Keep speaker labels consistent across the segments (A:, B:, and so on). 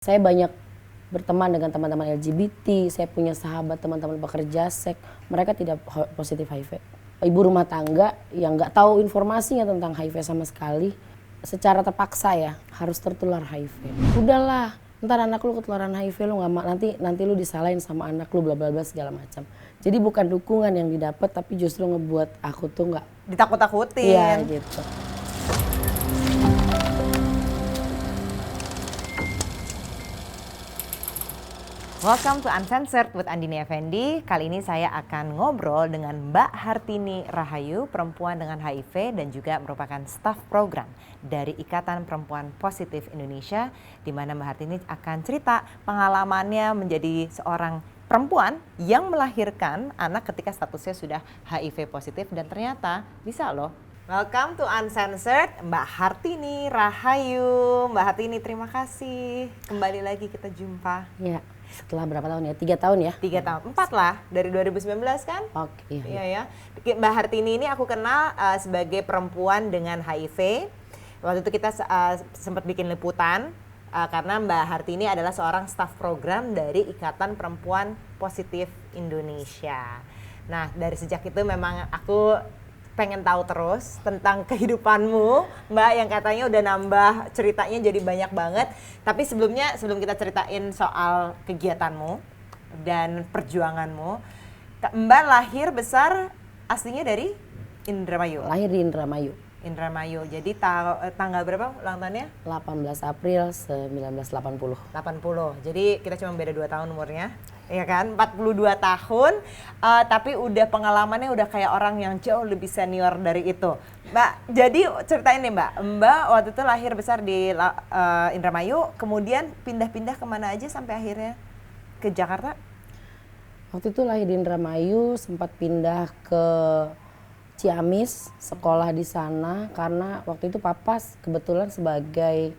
A: Saya banyak berteman dengan teman-teman LGBT, saya punya sahabat teman-teman pekerja seks, mereka tidak positif HIV. Ibu rumah tangga yang nggak tahu informasinya tentang HIV sama sekali, secara terpaksa ya harus tertular HIV. Udahlah, ntar anak lu ketularan HIV lu nggak nanti lu disalahin sama anak lu bla bla bla segala macam. Jadi bukan dukungan yang didapat tapi justru ngebuat aku tuh nggak
B: ditakut-takutin.
A: Iya gitu.
B: Welcome to Uncensored with Andini Effendi. Kali ini saya akan ngobrol dengan Mbak Hartini Rahayu, perempuan dengan HIV dan juga merupakan staf program dari Ikatan Perempuan Positif Indonesia, di mana Mbak Hartini akan cerita pengalamannya menjadi seorang perempuan yang melahirkan anak ketika statusnya sudah HIV positif dan ternyata bisa loh. Welcome to Uncensored, Mbak Hartini Rahayu. Mbak Hartini, terima kasih. Kembali lagi kita jumpa.
A: Ya. Setelah berapa tahun ya? 3 tahun ya?
B: 3 tahun, 4 lah, dari 2019 kan?
A: Oke.
B: Iya ya. Mbak Hartini ini aku kenal sebagai perempuan dengan HIV. Waktu itu kita sempat bikin liputan karena Mbak Hartini adalah seorang staf program dari Ikatan Perempuan Positif Indonesia. Nah, dari sejak itu memang aku pengen tahu terus tentang kehidupanmu, Mbak, yang katanya udah nambah ceritanya jadi banyak banget. Tapi sebelum kita ceritain soal kegiatanmu dan perjuanganmu, Mbak lahir besar aslinya dari Indramayu.
A: Lahir di Indramayu.
B: Indramayu. Jadi tanggal berapa ulang tahunnya?
A: 18 April 1980.
B: 80. Jadi kita cuma beda 2 tahun umurnya. Iya kan? 42 tahun. Tapi udah pengalamannya udah kayak orang yang jauh lebih senior dari itu. Mbak, jadi ceritain nih Mbak. Mbak waktu itu lahir besar di Indramayu, kemudian pindah-pindah kemana aja sampai akhirnya ke Jakarta?
A: Waktu itu lahir di Indramayu, sempat pindah ke Ciamis, sekolah di sana karena waktu itu papa kebetulan sebagai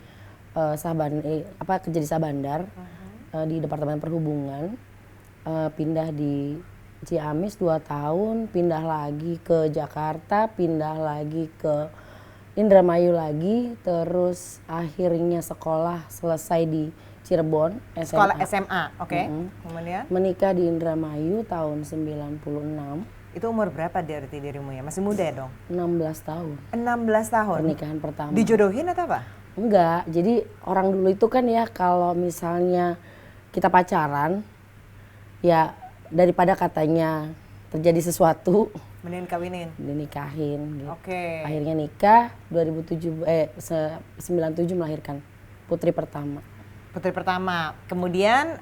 A: kerja di Sabandar di Departemen Perhubungan, pindah di Ciamis 2 tahun, pindah lagi ke Jakarta, pindah lagi ke Indramayu lagi, terus akhirnya sekolah selesai di Cirebon, SMA.
B: Sekolah SMA, oke. Kemudian?
A: Menikah di Indramayu tahun 96.
B: Itu umur berapa dari dirimu ya? Masih muda ya dong?
A: 16 tahun.
B: 16 tahun?
A: Pernikahan pertama.
B: Dijodohin atau apa?
A: Enggak, jadi orang dulu itu kan ya kalau misalnya kita pacaran, ya daripada katanya terjadi sesuatu,
B: mending kawinin?
A: dinikahin gitu.
B: Oke.
A: Akhirnya nikah, 97 melahirkan putri pertama.
B: Putri pertama. Kemudian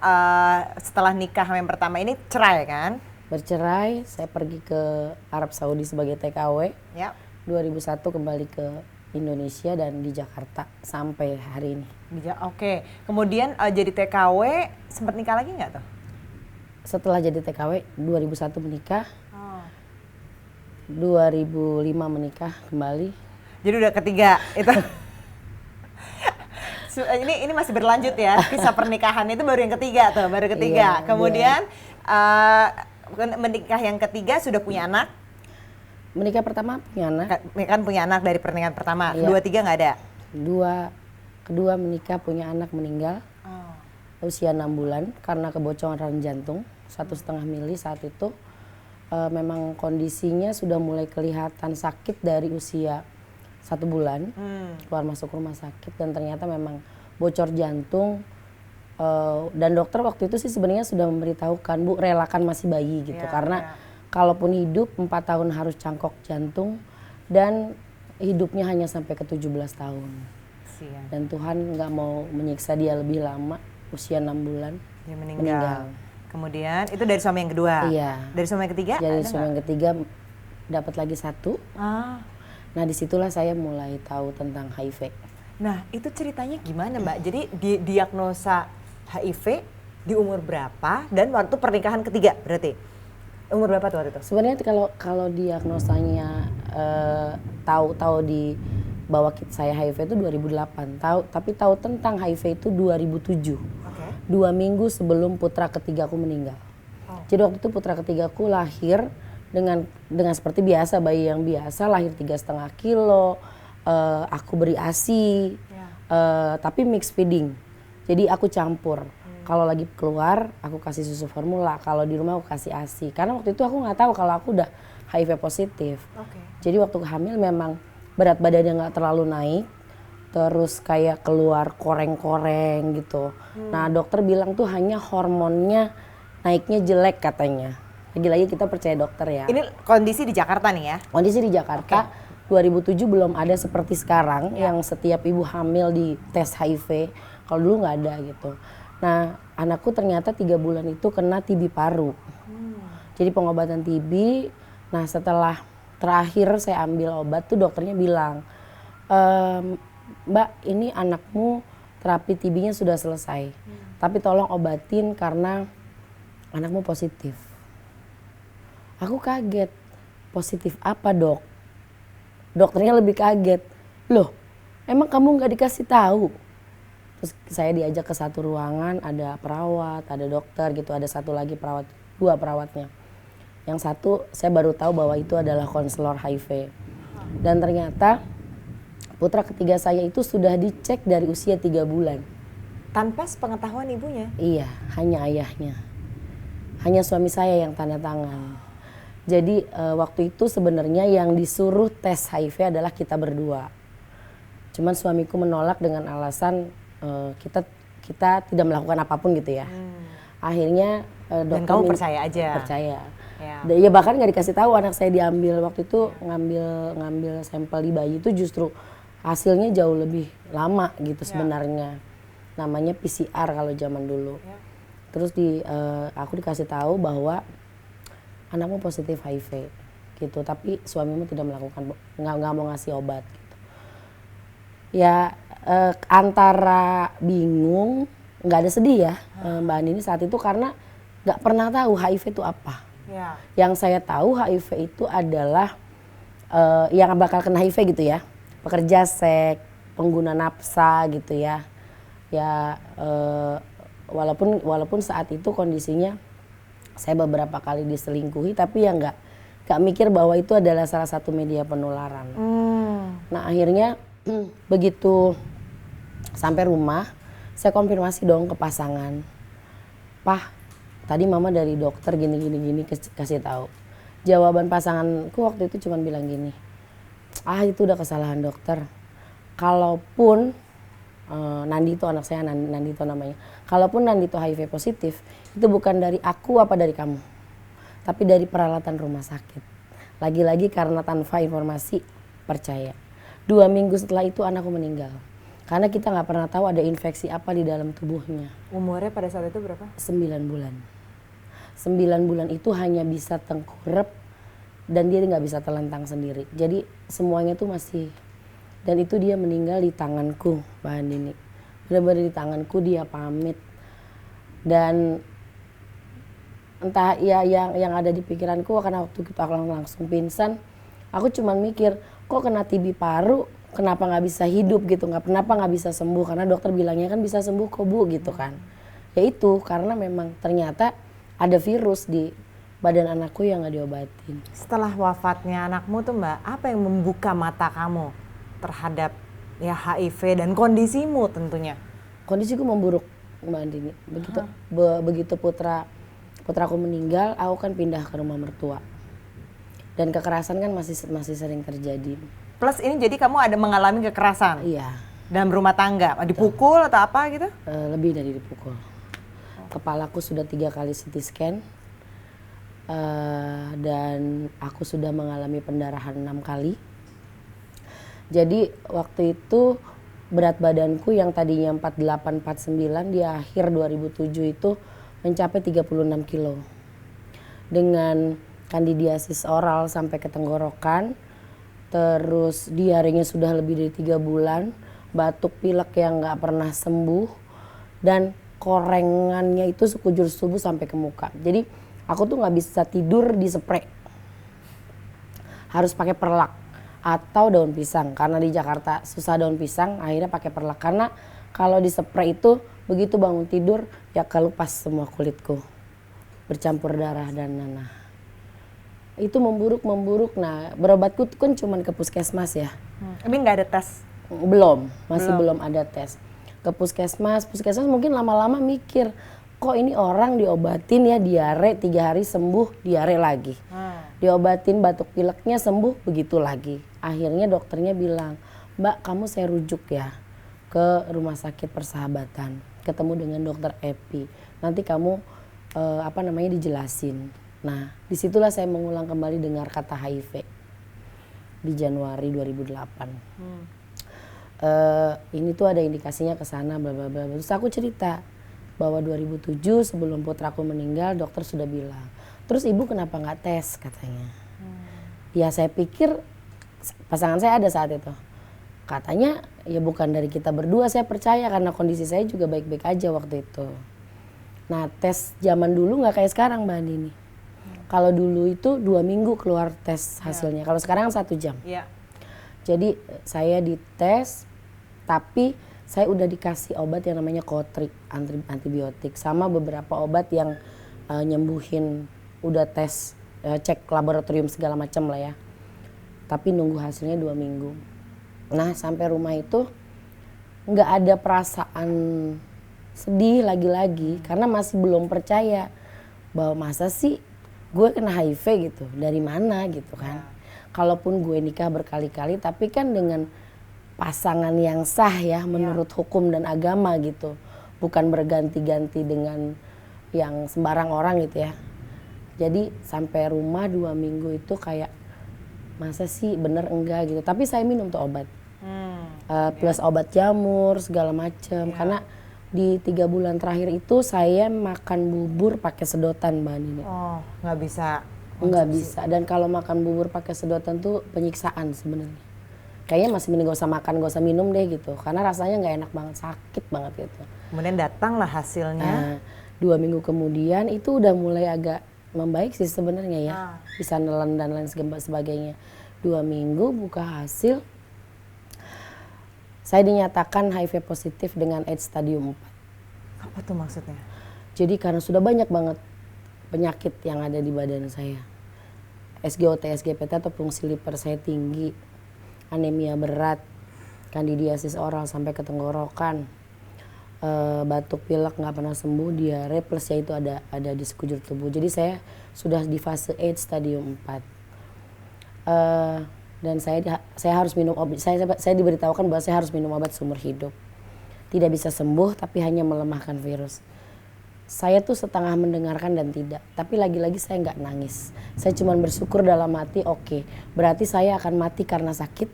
B: setelah nikah yang pertama ini cerai kan?
A: Bercerai, saya pergi ke Arab Saudi sebagai TKW.
B: Ya.
A: 2001 kembali ke Indonesia dan di Jakarta sampai hari ini.
B: Oke. Kemudian jadi TKW, sempat nikah lagi nggak tuh?
A: Setelah jadi TKW, 2001 menikah.
B: Oh.
A: 2005 menikah kembali.
B: Jadi udah ketiga itu. Ini masih berlanjut ya, kisah pernikahan itu baru yang ketiga tuh, baru ketiga.
A: Iya,
B: Kemudian menikah yang ketiga sudah punya anak?
A: Menikah pertama punya anak.
B: Kan punya anak dari pernikahan pertama,
A: Iya.
B: 2, 3 nggak ada?
A: Kedua menikah punya anak meninggal. Usia 6 bulan karena kebocoran jantung 1,5 mili saat itu. Memang kondisinya sudah mulai kelihatan sakit dari usia 1 bulan. Keluar masuk rumah sakit dan ternyata memang bocor jantung. Dan dokter waktu itu sih sebenarnya sudah memberitahukan, Bu, relakan masih bayi gitu. Karena kalaupun hidup 4 tahun harus cangkok jantung dan hidupnya hanya sampai ke 17 tahun. Dan Tuhan nggak mau menyiksa dia lebih lama, usia 6 bulan.
B: Dia meninggal. Kemudian itu dari suami yang kedua?
A: Iya.
B: Dari suami yang ketiga?
A: Dari suami yang ketiga dapat lagi 1. Nah disitulah saya mulai tahu tentang HIV.
B: Nah itu ceritanya gimana Mbak? Jadi diagnosa HIV di umur berapa dan waktu pernikahan ketiga berarti? Umur berapa tuh waktu itu?
A: Sebenarnya kalau diagnosanya tahu di bahwa saya HIV itu 2008, tapi tahu tentang HIV itu 2007. 2 minggu sebelum putra ketigaku meninggal. Jadi waktu itu putra ketigaku lahir dengan seperti biasa, bayi yang biasa, lahir 3,5 kilo. Aku beri ASI, tapi mixed feeding. Jadi aku campur. Kalau lagi keluar aku kasih susu formula, kalau di rumah aku kasih ASI. Karena waktu itu aku nggak tahu kalau aku udah HIV positif. Jadi waktu hamil memang berat badannya nggak terlalu naik, terus kayak keluar koreng-koreng gitu. Nah dokter bilang tuh hanya hormonnya naiknya jelek katanya. Lagi-lagi kita percaya dokter ya.
B: Ini kondisi di Jakarta nih ya?
A: Kondisi di Jakarta 2007 belum ada seperti sekarang yang setiap ibu hamil di tes HIV. Kalau dulu nggak ada gitu. Nah anakku ternyata 3 bulan itu kena TB paru. Jadi pengobatan TB. Nah setelah terakhir saya ambil obat tuh dokternya bilang, Mbak ini anakmu terapi TB-nya sudah selesai. Tapi tolong obatin karena anakmu positif. Aku kaget, positif apa dok? Dokternya lebih kaget, loh emang kamu nggak dikasih tahu? Terus saya diajak ke satu ruangan, ada perawat, ada dokter gitu, ada satu lagi perawat, 2 perawatnya. Yang satu saya baru tahu bahwa itu adalah konselor HIV. Dan ternyata putra ketiga saya itu sudah dicek dari usia 3 bulan.
B: Tanpa sepengetahuan ibunya?
A: Iya, hanya ayahnya. Hanya suami saya yang tanda tangan. Jadi waktu itu sebenarnya yang disuruh tes HIV adalah kita berdua. Cuman suamiku menolak dengan alasan kita tidak melakukan apapun gitu ya. Akhirnya dokter.
B: Dan kamu percaya aja?
A: Percaya. Ya bahkan nggak dikasih tahu anak saya diambil. Waktu itu ngambil sampel di bayi itu justru hasilnya jauh lebih lama gitu sebenarnya. Namanya PCR kalau zaman dulu. Terus aku dikasih tahu bahwa anakmu positif HIV gitu, tapi suamimu tidak melakukan, nggak mau ngasih obat gitu. Ya antara bingung, nggak ada sedih ya Mbak Andini saat itu karena nggak pernah tahu HIV itu apa. Yang saya tahu HIV itu adalah yang bakal kena HIV gitu ya, pekerja seks, pengguna nafsa gitu ya. Ya walaupun saat itu kondisinya saya beberapa kali diselingkuhi, tapi ya nggak mikir bahwa itu adalah salah satu media penularan. Nah akhirnya begitu sampai rumah, saya konfirmasi dong ke pasangan. Pah, tadi mama dari dokter gini kasih tahu. Jawaban pasanganku waktu itu cuma bilang gini, itu udah kesalahan dokter. Kalaupun Nandito, anak saya Nandito namanya. Kalaupun Nandito HIV positif, itu bukan dari aku apa dari kamu, tapi dari peralatan rumah sakit. Lagi-lagi karena tanpa informasi, percaya. 2 minggu setelah itu anakku meninggal. Karena kita nggak pernah tahu ada infeksi apa di dalam tubuhnya.
B: Umurnya pada saat itu berapa?
A: 9 bulan. 9 bulan itu hanya bisa tengkurap dan dia nggak bisa telentang sendiri. Jadi semuanya tuh masih. Dan itu dia meninggal di tanganku, Mbak Andini. Benar-benar di tanganku dia pamit. Dan entah ya yang ada di pikiranku karena waktu itu aku langsung pingsan. Aku cuma mikir, kok kena TB paru, kenapa nggak bisa hidup gitu, kenapa nggak bisa sembuh? Karena dokter bilangnya kan bisa sembuh kok Bu gitu kan. Ya itu karena memang ternyata ada virus di badan anakku yang nggak diobatin.
B: Setelah wafatnya anakmu tuh Mbak, apa yang membuka mata kamu terhadap ya HIV dan kondisimu tentunya?
A: Kondisiku memburuk Mbak Andini. Begitu putraku meninggal, aku kan pindah ke rumah mertua. Dan kekerasan kan masih sering terjadi.
B: Plus ini jadi kamu ada mengalami kekerasan?
A: Iya.
B: Dalam rumah tangga? Dipukul atau apa gitu?
A: Lebih dari dipukul. Kepalaku sudah 3 kali CT scan. Dan aku sudah mengalami pendarahan 6 kali. Jadi waktu itu berat badanku yang tadinya 48-49 di akhir 2007 itu mencapai 36 kilo. Dengan kandidiasis oral sampai ke tenggorokan, terus diarenya sudah lebih dari 3 bulan, batuk pilek yang nggak pernah sembuh, dan korengannya itu sekujur tubuh sampai ke muka. Jadi aku tuh nggak bisa tidur di spray, harus pakai perlak atau daun pisang. Karena di Jakarta susah daun pisang, akhirnya pakai perlak. Karena kalau di spray itu begitu bangun tidur ya kelupas semua kulitku, bercampur darah dan nanah. Itu memburuk. Nah berobatku tuh kan cuma ke puskesmas ya.
B: Tapi nggak ada tes?
A: Belum ada tes. ke puskesmas mungkin lama-lama mikir, kok ini orang diobatin ya diare 3 hari sembuh, diare lagi. Diobatin batuk pileknya sembuh, begitu lagi. Akhirnya dokternya bilang, Mbak kamu saya rujuk ya ke rumah sakit Persahabatan, ketemu dengan dokter Epi. Nanti kamu dijelasin. Nah disitulah saya mengulang kembali dengar kata HIV di Januari 2008. Ini tuh ada indikasinya ke sana bla bla bla. Terus aku cerita bahwa 2007 sebelum putraku meninggal dokter sudah bilang, terus ibu kenapa nggak tes katanya. Ya saya pikir pasangan saya ada saat itu. Katanya ya bukan dari kita berdua, saya percaya karena kondisi saya juga baik-baik aja waktu itu. Nah tes zaman dulu nggak kayak sekarang Mbak Andini. Kalau dulu itu 2 minggu keluar tes hasilnya, kalau sekarang 1 jam. Jadi saya dites, tapi saya udah dikasih obat yang namanya Kotrik, antibiotik, sama beberapa obat yang nyembuhin, udah tes, cek laboratorium segala macam lah ya. Tapi nunggu hasilnya 2 minggu. Nah sampai rumah itu nggak ada perasaan sedih lagi-lagi, karena masih belum percaya bahwa masa sih gue kena HIV gitu, dari mana gitu kan. Kalaupun gue nikah berkali-kali, tapi kan dengan pasangan yang sah ya menurut hukum dan agama gitu, bukan berganti-ganti dengan yang sembarang orang gitu ya. Jadi sampai rumah 2 minggu itu kayak masa sih bener enggak gitu, tapi saya minum tuh obat plus obat jamur segala macem karena di 3 bulan terakhir itu saya makan bubur pakai sedotan Mbak Nini.
B: Oh nggak bisa?
A: Nggak bisa, dan kalau makan bubur pakai sedotan tuh penyiksaan sebenarnya. Kayaknya masih mending gak usah makan, gak usah minum deh gitu. Karena rasanya gak enak banget, sakit banget gitu.
B: Kemudian datanglah hasilnya.
A: 2 minggu kemudian itu udah mulai agak membaik sih sebenarnya ya. Bisa nelen dan lain sebagainya. 2 minggu buka hasil, saya dinyatakan HIV positif dengan AIDS stadium 4.
B: Apa tuh maksudnya?
A: Jadi karena sudah banyak banget penyakit yang ada di badan saya. SGOT, SGPT atau fungsi liver saya tinggi. Anemia berat, kandidiasis oral sampai ke tenggorokan, batuk pilek nggak pernah sembuh, diare plus ya itu ada di sekujur tubuh. Jadi saya sudah di fase AIDS stadium 4. Dan saya harus minum obat. Saya diberitahukan bahwa saya harus minum obat seumur hidup. Tidak bisa sembuh tapi hanya melemahkan virus. Saya tuh setengah mendengarkan dan tidak, tapi lagi-lagi saya nggak nangis. Saya cuma bersyukur dalam hati, oke, berarti saya akan mati karena sakit,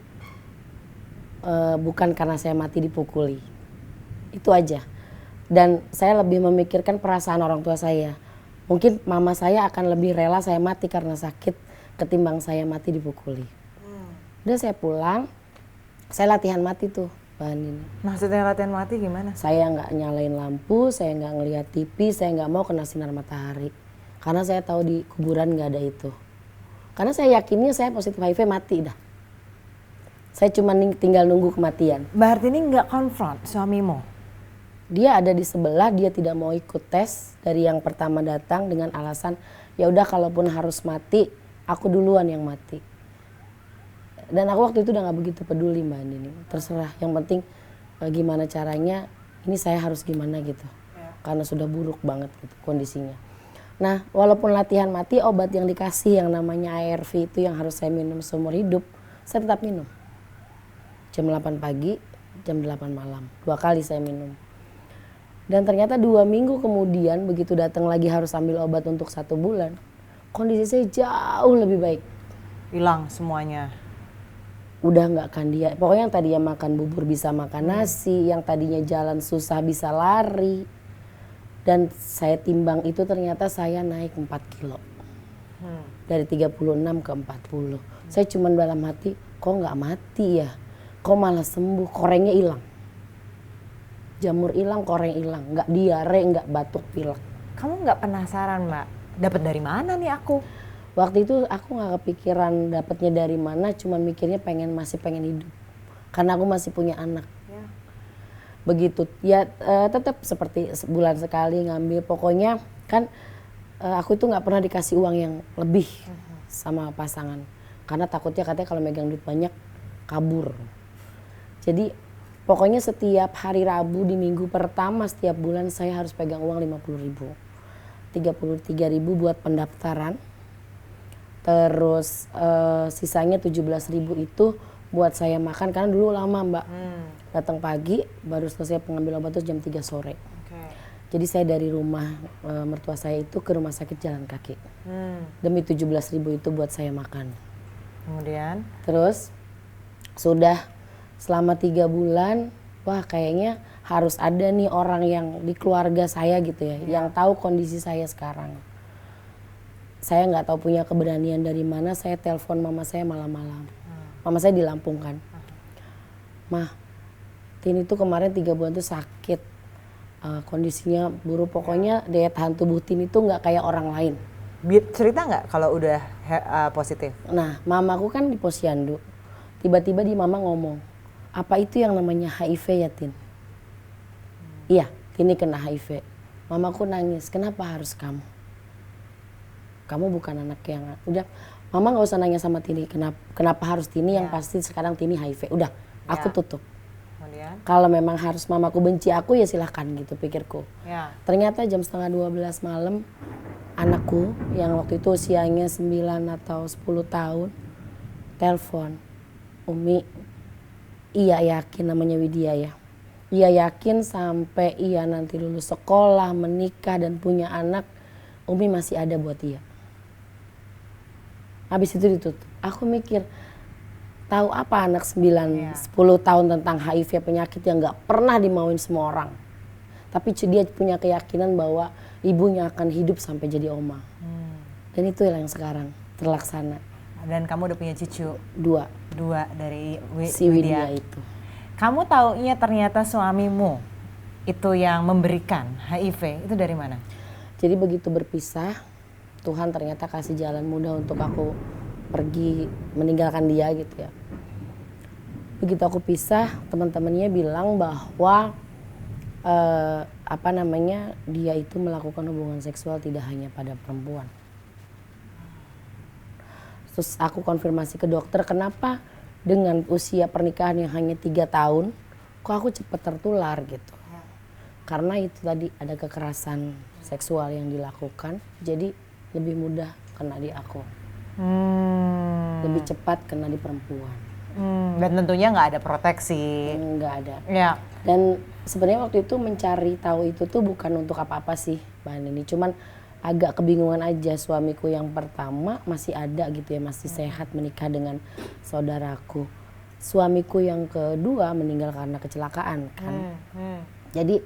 A: bukan karena saya mati dipukuli. Itu aja. Dan saya lebih memikirkan perasaan orang tua saya. Mungkin mama saya akan lebih rela saya mati karena sakit ketimbang saya mati dipukuli. Udah saya pulang, saya latihan mati tuh. Ini.
B: Maksudnya latihan mati gimana?
A: Saya nggak nyalain lampu, saya nggak ngelihat TV, saya nggak mau kena sinar matahari. Karena saya tahu di kuburan nggak ada itu. Karena saya yakinnya saya positif HIV mati dah. Saya cuma tinggal nunggu kematian.
B: Mbak Hartini nggak konfront suamimu?
A: Dia ada di sebelah, dia tidak mau ikut tes dari yang pertama datang dengan alasan, ya udah kalaupun harus mati, aku duluan yang mati. Dan aku waktu itu udah gak begitu peduli Mbak Andini, terserah, yang penting gimana caranya, ini saya harus gimana gitu, karena sudah buruk banget gitu kondisinya. Nah walaupun latihan mati, obat yang dikasih yang namanya ARV itu yang harus saya minum seumur hidup, saya tetap minum. Jam 8 pagi, jam 8 malam, 2 kali saya minum. Dan ternyata 2 minggu kemudian begitu datang lagi harus ambil obat untuk 1 bulan, kondisi saya jauh lebih baik.
B: Hilang semuanya?
A: Udah nggak kandia, pokoknya yang tadinya makan bubur bisa makan nasi, yang tadinya jalan susah bisa lari. Dan saya timbang itu ternyata saya naik 4 kilo. Dari 36 ke 40. Saya cuma dalam hati, kok nggak mati ya? Kok malah sembuh, korengnya hilang. Jamur hilang, koreng hilang, nggak diare, nggak batuk pilek.
B: Kamu nggak penasaran Mbak, dapat dari mana nih aku?
A: Waktu itu aku nggak kepikiran dapatnya dari mana, cuman mikirnya masih pengen hidup, karena aku masih punya anak. Begitu ya, tetap seperti sebulan sekali ngambil, pokoknya kan aku itu nggak pernah dikasih uang yang lebih sama pasangan, karena takutnya katanya kalau megang duit banyak kabur. Jadi Pokoknya setiap hari Rabu di minggu pertama setiap bulan saya harus pegang uang 50.000. 33.000 buat pendaftaran. Terus sisanya 17.000 itu buat saya makan karena dulu lama Mbak. Datang pagi baru selesai pengambilan obat itu jam 3 sore. Jadi saya dari rumah mertua saya itu ke rumah sakit jalan kaki. Demi 17.000 itu buat saya makan.
B: Kemudian?
A: Terus sudah selama 3 bulan, wah kayaknya harus ada nih orang yang di keluarga saya gitu ya, yang tahu kondisi saya sekarang. Saya nggak tahu punya keberanian dari mana, saya telepon mama saya malam-malam. Mama saya di Lampung kan. Mah, Tini tuh kemarin 3 bulan tuh sakit, kondisinya buruk. Pokoknya daya tahan tubuh Tini tuh nggak kayak orang lain.
B: Cerita nggak kalau udah positif?
A: Nah, mamaku kan di posyandu. Tiba-tiba di mama ngomong, apa itu yang namanya HIV ya Tin? Iya, Tini kena HIV. Mamaku nangis, kenapa harus kamu? Kamu bukan anak yang... Udah, mama gak usah nanya sama Tini, kenapa harus Tini, yang pasti sekarang Tini HIV. Udah, aku tutup. Kalau memang harus mamaku benci aku ya silahkan gitu pikirku. Ternyata jam 11:30 malam, anakku yang waktu itu usianya 9 atau 10 tahun, telepon, Umi, iya yakin, namanya Widya ya. Iya yakin sampai iya nanti lulus sekolah, menikah dan punya anak, Umi masih ada buat iya. Habis itu ditutup. Aku mikir, tahu apa anak 9-10 tahun tentang HIV, penyakit yang gak pernah dimauin semua orang. Tapi dia punya keyakinan bahwa ibunya akan hidup sampai jadi oma. Dan itu yang sekarang terlaksana.
B: Dan kamu udah punya cucu?
A: 2
B: dari
A: si Widya itu.
B: Kamu taunya ternyata suamimu itu yang memberikan HIV, itu dari mana?
A: Jadi begitu berpisah, Tuhan ternyata kasih jalan mudah untuk aku pergi meninggalkan dia gitu ya. Begitu aku pisah, teman-temannya bilang bahwa dia itu melakukan hubungan seksual tidak hanya pada perempuan. Terus aku konfirmasi ke dokter, kenapa dengan usia pernikahan yang hanya 3 tahun, kok aku cepat tertular gitu. Karena itu tadi ada kekerasan seksual yang dilakukan, jadi lebih mudah kena di aku. Lebih cepat kena di perempuan.
B: Dan tentunya nggak ada proteksi.
A: Nggak ada.
B: Ya.
A: Dan sebenarnya waktu itu mencari tahu itu tuh bukan untuk apa-apa sih Mbak Nini, cuman agak kebingungan aja. Suamiku yang pertama masih ada gitu ya, masih sehat, menikah dengan saudaraku. Suamiku yang kedua meninggal karena kecelakaan kan. Jadi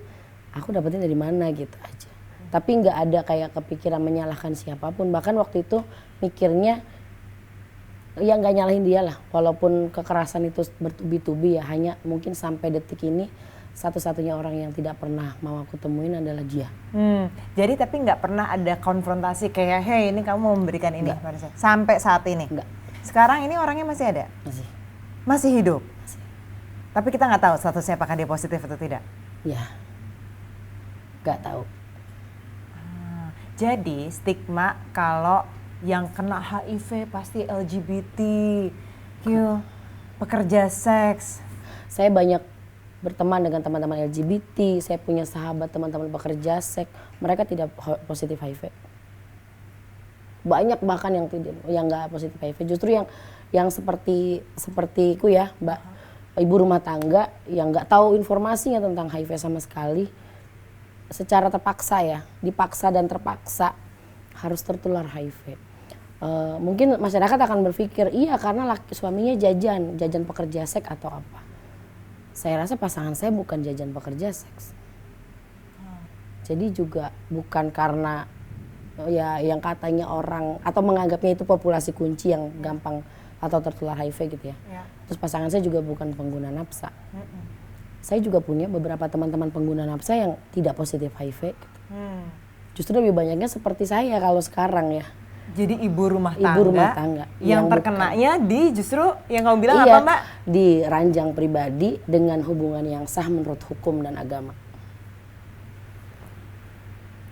A: aku dapetin dari mana gitu aja. Tapi nggak ada kayak kepikiran menyalahkan siapapun. Bahkan waktu itu mikirnya ya nggak nyalahin dia lah. Walaupun kekerasan itu bertubi-tubi ya, hanya mungkin sampai detik ini satu-satunya orang yang tidak pernah mau aku temuin adalah dia.
B: Jadi tapi nggak pernah ada konfrontasi kayak, hey ini kamu mau memberikan ini pada saya. Sampai saat ini?
A: Enggak.
B: Sekarang ini orangnya masih ada?
A: Masih.
B: Masih hidup?
A: Masih.
B: Tapi kita nggak tahu statusnya apakah dia positif atau tidak?
A: Ya, nggak tahu.
B: Jadi stigma kalau yang kena HIV pasti LGBT, pekerja seks.
A: Saya banyak berteman dengan teman-teman LGBT, saya punya sahabat teman-teman pekerja seks, mereka tidak positif HIV. Banyak bahkan yang nggak positif HIV, justru yang sepertiku ya, Mbak, ibu rumah tangga yang nggak tahu informasinya tentang HIV sama sekali, secara terpaksa ya, dipaksa dan terpaksa harus tertular HIV. Mungkin masyarakat akan berpikir, iya karena suaminya jajan pekerja seks atau apa. Saya rasa pasangan saya bukan jajan pekerja seks. Jadi juga bukan karena ya yang katanya orang atau menganggapnya itu populasi kunci yang gampang atau tertular HIV gitu ya. Terus pasangan saya juga bukan pengguna napsa. Saya juga punya beberapa teman-teman pengguna napsa yang tidak positif HIV. Gitu. Justru lebih banyaknya seperti saya kalau sekarang ya.
B: Jadi ibu rumah tangga yang terkenanya di justru yang kamu bilang apa Mbak?
A: Di ranjang pribadi dengan hubungan yang sah menurut hukum dan agama.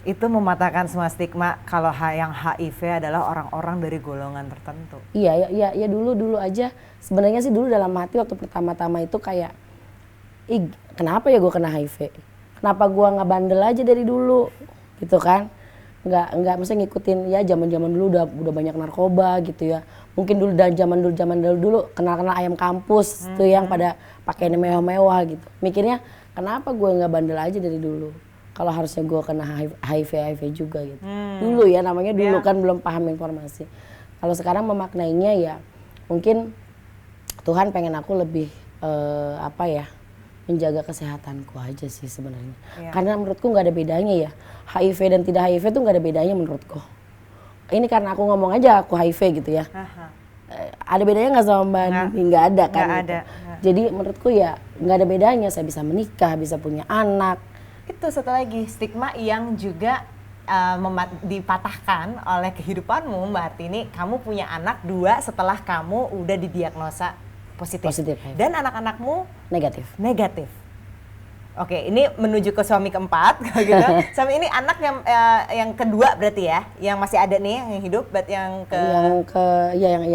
B: Itu mematahkan semua stigma kalau yang HIV adalah orang-orang dari golongan tertentu.
A: Iya ya dulu aja sebenarnya sih dulu dalam hati waktu pertama-tama itu kayak ih kenapa ya gue kena HIV? Kenapa gue nggak bandel aja dari dulu, gitu kan? Nggak mesti ngikutin ya zaman dulu udah banyak narkoba gitu ya. Mungkin dulu dan zaman dulu kenal ayam kampus tuh yang pada pakai mewah-mewah gitu. Mikirnya kenapa gue nggak bandel aja dari dulu? Kalau harusnya gue kena HIV juga gitu. Dulu ya namanya dulu kan belum paham informasi. Kalau sekarang memaknainya ya mungkin Tuhan pengen aku lebih menjaga kesehatanku aja sih sebenarnya. Karena menurutku nggak ada bedanya ya. HIV dan tidak HIV tuh nggak ada bedanya menurutku. Ini karena aku ngomong aja aku HIV gitu ya. Ada bedanya nggak sama Mbak Nini? Nggak ada kan?
B: Nggak
A: gitu.
B: ada.
A: Jadi menurutku ya nggak ada bedanya. Saya bisa menikah, bisa punya anak.
B: Itu satu lagi stigma yang juga dipatahkan oleh kehidupanmu Mbak Hartini. Kamu punya anak 2 setelah kamu udah didiagnosa positif. Dan anak-anakmu negatif. Oke, ini menuju ke suami keempat gitu. Suami ini anak yang kedua berarti ya, yang masih ada nih yang hidup,
A: yang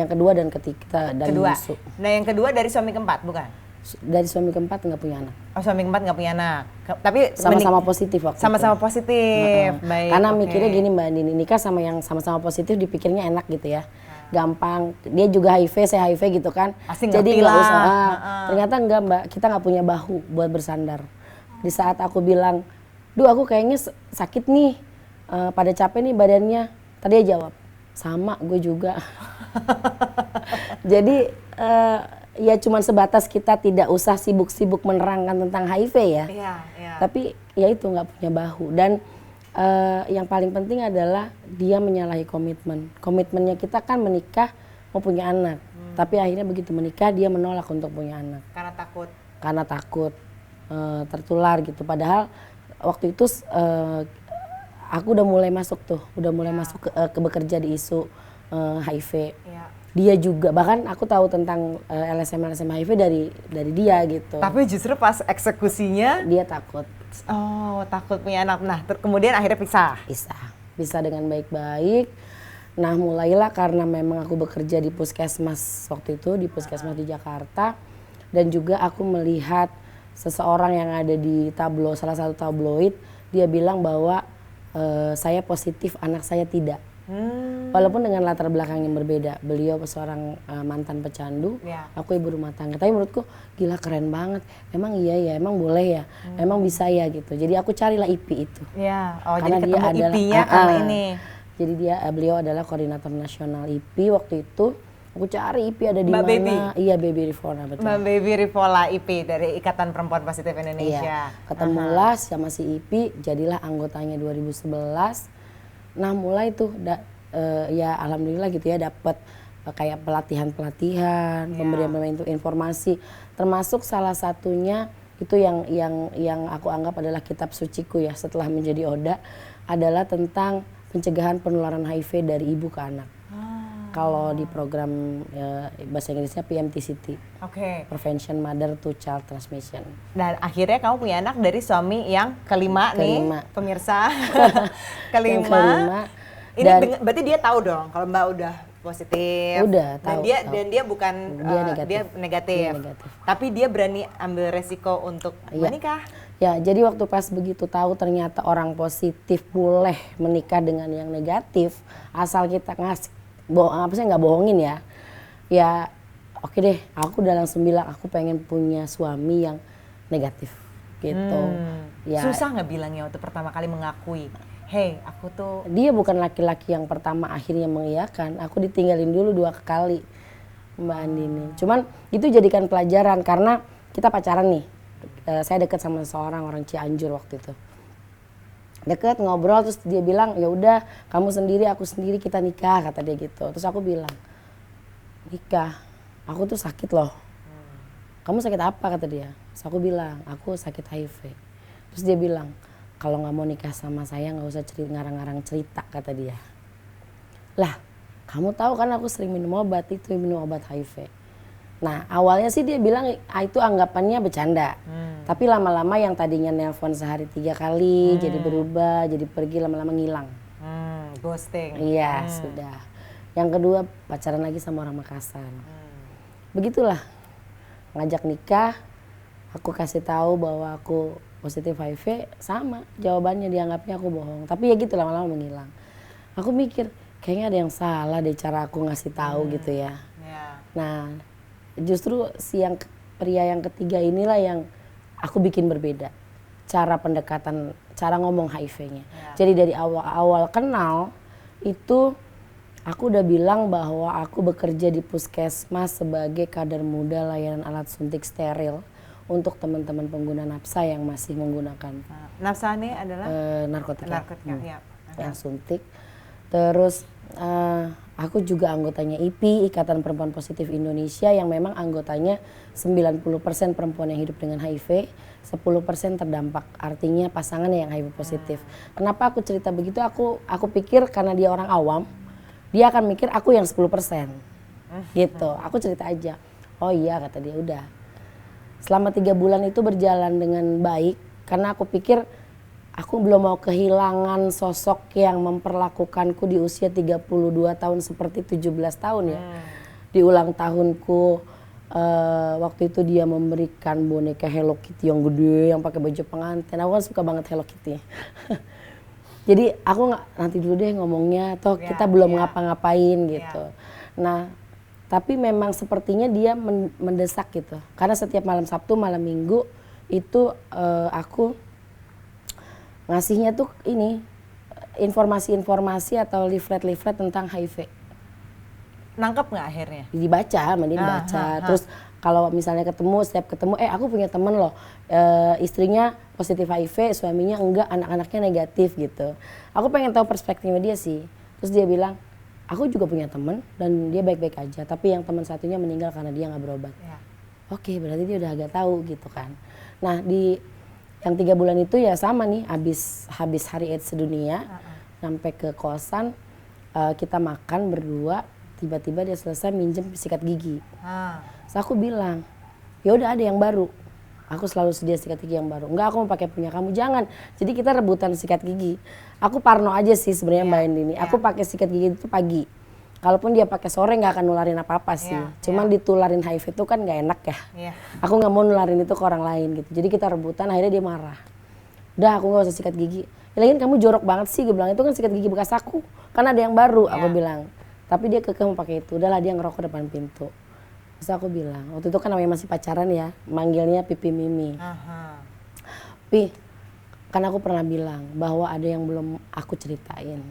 A: kedua dan ketiga dan musuh.
B: Nah, yang kedua dari suami keempat bukan?
A: Dari suami keempat nggak punya anak.
B: Oh, suami keempat nggak punya anak. Tapi
A: sama-sama positif waktu
B: sama-sama positif. Baik.
A: Karena mikirnya gini Mbak Nini, nikah sama yang sama-sama positif dipikirnya enak gitu ya. Gampang, dia juga HIV, saya HIV gitu kan. Jadi nggak usah. Ternyata enggak Mbak, kita nggak punya bahu buat bersandar. Di saat aku bilang, aku kayaknya sakit nih, pada capek nih badannya. Tadi dia jawab, sama gue juga. Jadi ya cuman sebatas kita tidak usah sibuk-sibuk menerangkan tentang HIV ya. Tapi ya itu nggak punya bahu. Dan yang paling penting adalah dia menyalahi komitmen. Komitmennya kita kan menikah mau punya anak. Tapi akhirnya begitu menikah dia menolak untuk punya anak. Karena takut tertular gitu. Padahal waktu itu aku udah mulai masuk masuk ke bekerja di isu HIV. Dia juga, bahkan aku tahu tentang LSM HIV dari dia gitu.
B: Tapi justru pas eksekusinya
A: dia takut.
B: Oh, takut punya anak. Nah, kemudian akhirnya
A: Pisah dengan baik-baik. Nah, mulailah karena memang aku bekerja di puskesmas waktu itu, di puskesmas di Jakarta. Dan juga aku melihat seseorang yang ada di salah satu tabloid, dia bilang bahwa saya positif, anak saya tidak. Walaupun dengan latar belakang yang berbeda, beliau seorang mantan pecandu, aku ibu rumah tangga. Tapi menurutku gila keren banget. Emang iya ya, emang boleh ya, emang bisa ya gitu. Jadi aku carilah IP itu.
B: Karena jadi ketemu IP-nya karena ini.
A: Jadi beliau adalah koordinator nasional IP waktu itu. Aku cari IP ada di mana?
B: Baby.
A: Iya, Baby Rivola betul.
B: Mbak Baby Rivola IP dari Ikatan Perempuan Positif Indonesia.
A: Iya. Ketemulah sama si IP, jadilah anggotanya 2011. Nah mulai tuh ya alhamdulillah gitu ya dapat kayak pelatihan pemberian informasi, termasuk salah satunya itu yang aku anggap adalah kitab suciku ya setelah menjadi Oda, adalah tentang pencegahan penularan HIV dari ibu ke anak. Kalau di program bahasa Inggrisnya PMTCT, Prevention Mother to Child Transmission.
B: Dan akhirnya kamu punya anak dari suami yang kelima. Nih, pemirsa. kelima. Ini berarti dia tahu dong kalau Mbak udah positif.
A: Udah tahu.
B: Dan dia bukan dia negatif. Tapi dia berani ambil resiko untuk menikah.
A: Ya, jadi waktu pas begitu tahu ternyata orang positif boleh menikah dengan yang negatif, asal kita nggak bohongin ya. Ya oke deh, aku udah langsung bilang aku pengen punya suami yang negatif gitu. Ya.
B: Susah nggak bilangnya waktu pertama kali mengakui, hey aku tuh.
A: Dia bukan laki-laki yang pertama akhirnya mengiyakan, aku ditinggalin dulu 2 kali Mbak Andini. Cuman itu jadikan pelajaran karena kita pacaran nih. Saya dekat sama seorang orang Cianjur waktu itu. Deket ngobrol terus dia bilang ya udah kamu sendiri aku sendiri kita nikah kata dia gitu. Terus aku bilang nikah aku tuh sakit loh. Kamu sakit apa kata dia. Terus aku bilang aku sakit HIV. Terus dia bilang kalau nggak mau nikah sama saya nggak usah ngarang-ngarang cerita kata dia. Lah kamu tahu kan aku sering minum obat HIV. Nah awalnya sih dia bilang itu anggapannya bercanda. Tapi lama-lama yang tadinya nelpon sehari 3 kali jadi berubah, jadi pergi lama-lama ngilang.
B: Ghosting.
A: Iya sudah. Yang kedua pacaran lagi sama orang Makassar. Begitulah ngajak nikah. aku kasih tahu bahwa aku positif HIV, sama jawabannya, dianggapnya aku bohong. Tapi ya gitu lama-lama menghilang. Aku mikir kayaknya ada yang salah deh cara aku ngasih tahu gitu ya. Nah, justru pria yang ketiga inilah yang aku bikin berbeda. Cara pendekatan, cara ngomong HIV-nya. Jadi dari awal kenal itu aku udah bilang bahwa aku bekerja di puskesmas sebagai kader muda layanan alat suntik steril untuk teman-teman pengguna nafsa yang masih menggunakan.
B: Nafsa ini adalah
A: narkotika.
B: Ya.
A: Yang suntik. Terus aku juga anggotanya IPI, Ikatan Perempuan Positif Indonesia, yang memang anggotanya 90% perempuan yang hidup dengan HIV, 10% terdampak, artinya pasangan yang HIV positif. Kenapa aku cerita begitu? Aku pikir karena dia orang awam, dia akan mikir aku yang 10%. Gitu. Aku cerita aja. Oh iya, kata dia, udah. Selama 3 bulan itu berjalan dengan baik karena aku pikir aku belum mau kehilangan sosok yang memperlakukanku di usia 32 tahun seperti 17 tahun ya. Di ulang tahunku waktu itu dia memberikan boneka Hello Kitty yang gede yang pakai baju pengantin. Aku kan suka banget Hello Kitty. Jadi aku nanti dulu deh ngomongnya, toh kita belum ngapa-ngapain gitu. Nah, tapi memang sepertinya dia mendesak gitu. Karena setiap malam Sabtu, malam Minggu itu aku ngasihnya tuh ini informasi-informasi atau leaflet-leaflet tentang HIV.
B: Nangkep nggak akhirnya?
A: Dibaca, mending dibaca. Terus kalau misalnya setiap ketemu, aku punya temen loh, istrinya positif HIV, suaminya enggak, anak-anaknya negatif gitu. Aku pengen tahu perspektifnya dia sih. Terus dia bilang, aku juga punya temen dan dia baik-baik aja, tapi yang teman satunya meninggal karena dia nggak berobat. Oke, berarti dia udah agak tahu gitu kan. Nah, di yang 3 bulan itu ya sama nih, habis hari AIDS sedunia, sampai ke kosan, kita makan berdua, tiba-tiba dia selesai minjem sikat gigi. Terus aku bilang, ya udah ada yang baru. Aku selalu sedia sikat gigi yang baru. Enggak, aku mau pakai punya kamu, jangan. Jadi kita rebutan sikat gigi. Aku parno aja sih sebenarnya Mbak Endini. Aku pakai sikat gigi itu pagi. Kalaupun dia pakai sore nggak akan nularin apa-apa sih. Cuman ditularin HIV itu kan nggak enak ya. Aku nggak mau nularin itu ke orang lain gitu. Jadi kita rebutan, akhirnya dia marah. Udah, aku nggak usah sikat gigi. Ya lagian kamu jorok banget sih, gue bilang, itu kan sikat gigi bekas aku. Kan ada yang baru, aku bilang. Tapi dia kekeh mau pakai itu. Udahlah, dia ngerokok depan pintu. Terus aku bilang, waktu itu kan namanya masih pacaran ya, manggilnya Pipi Mimi. Pi, kan aku pernah bilang bahwa ada yang belum aku ceritain.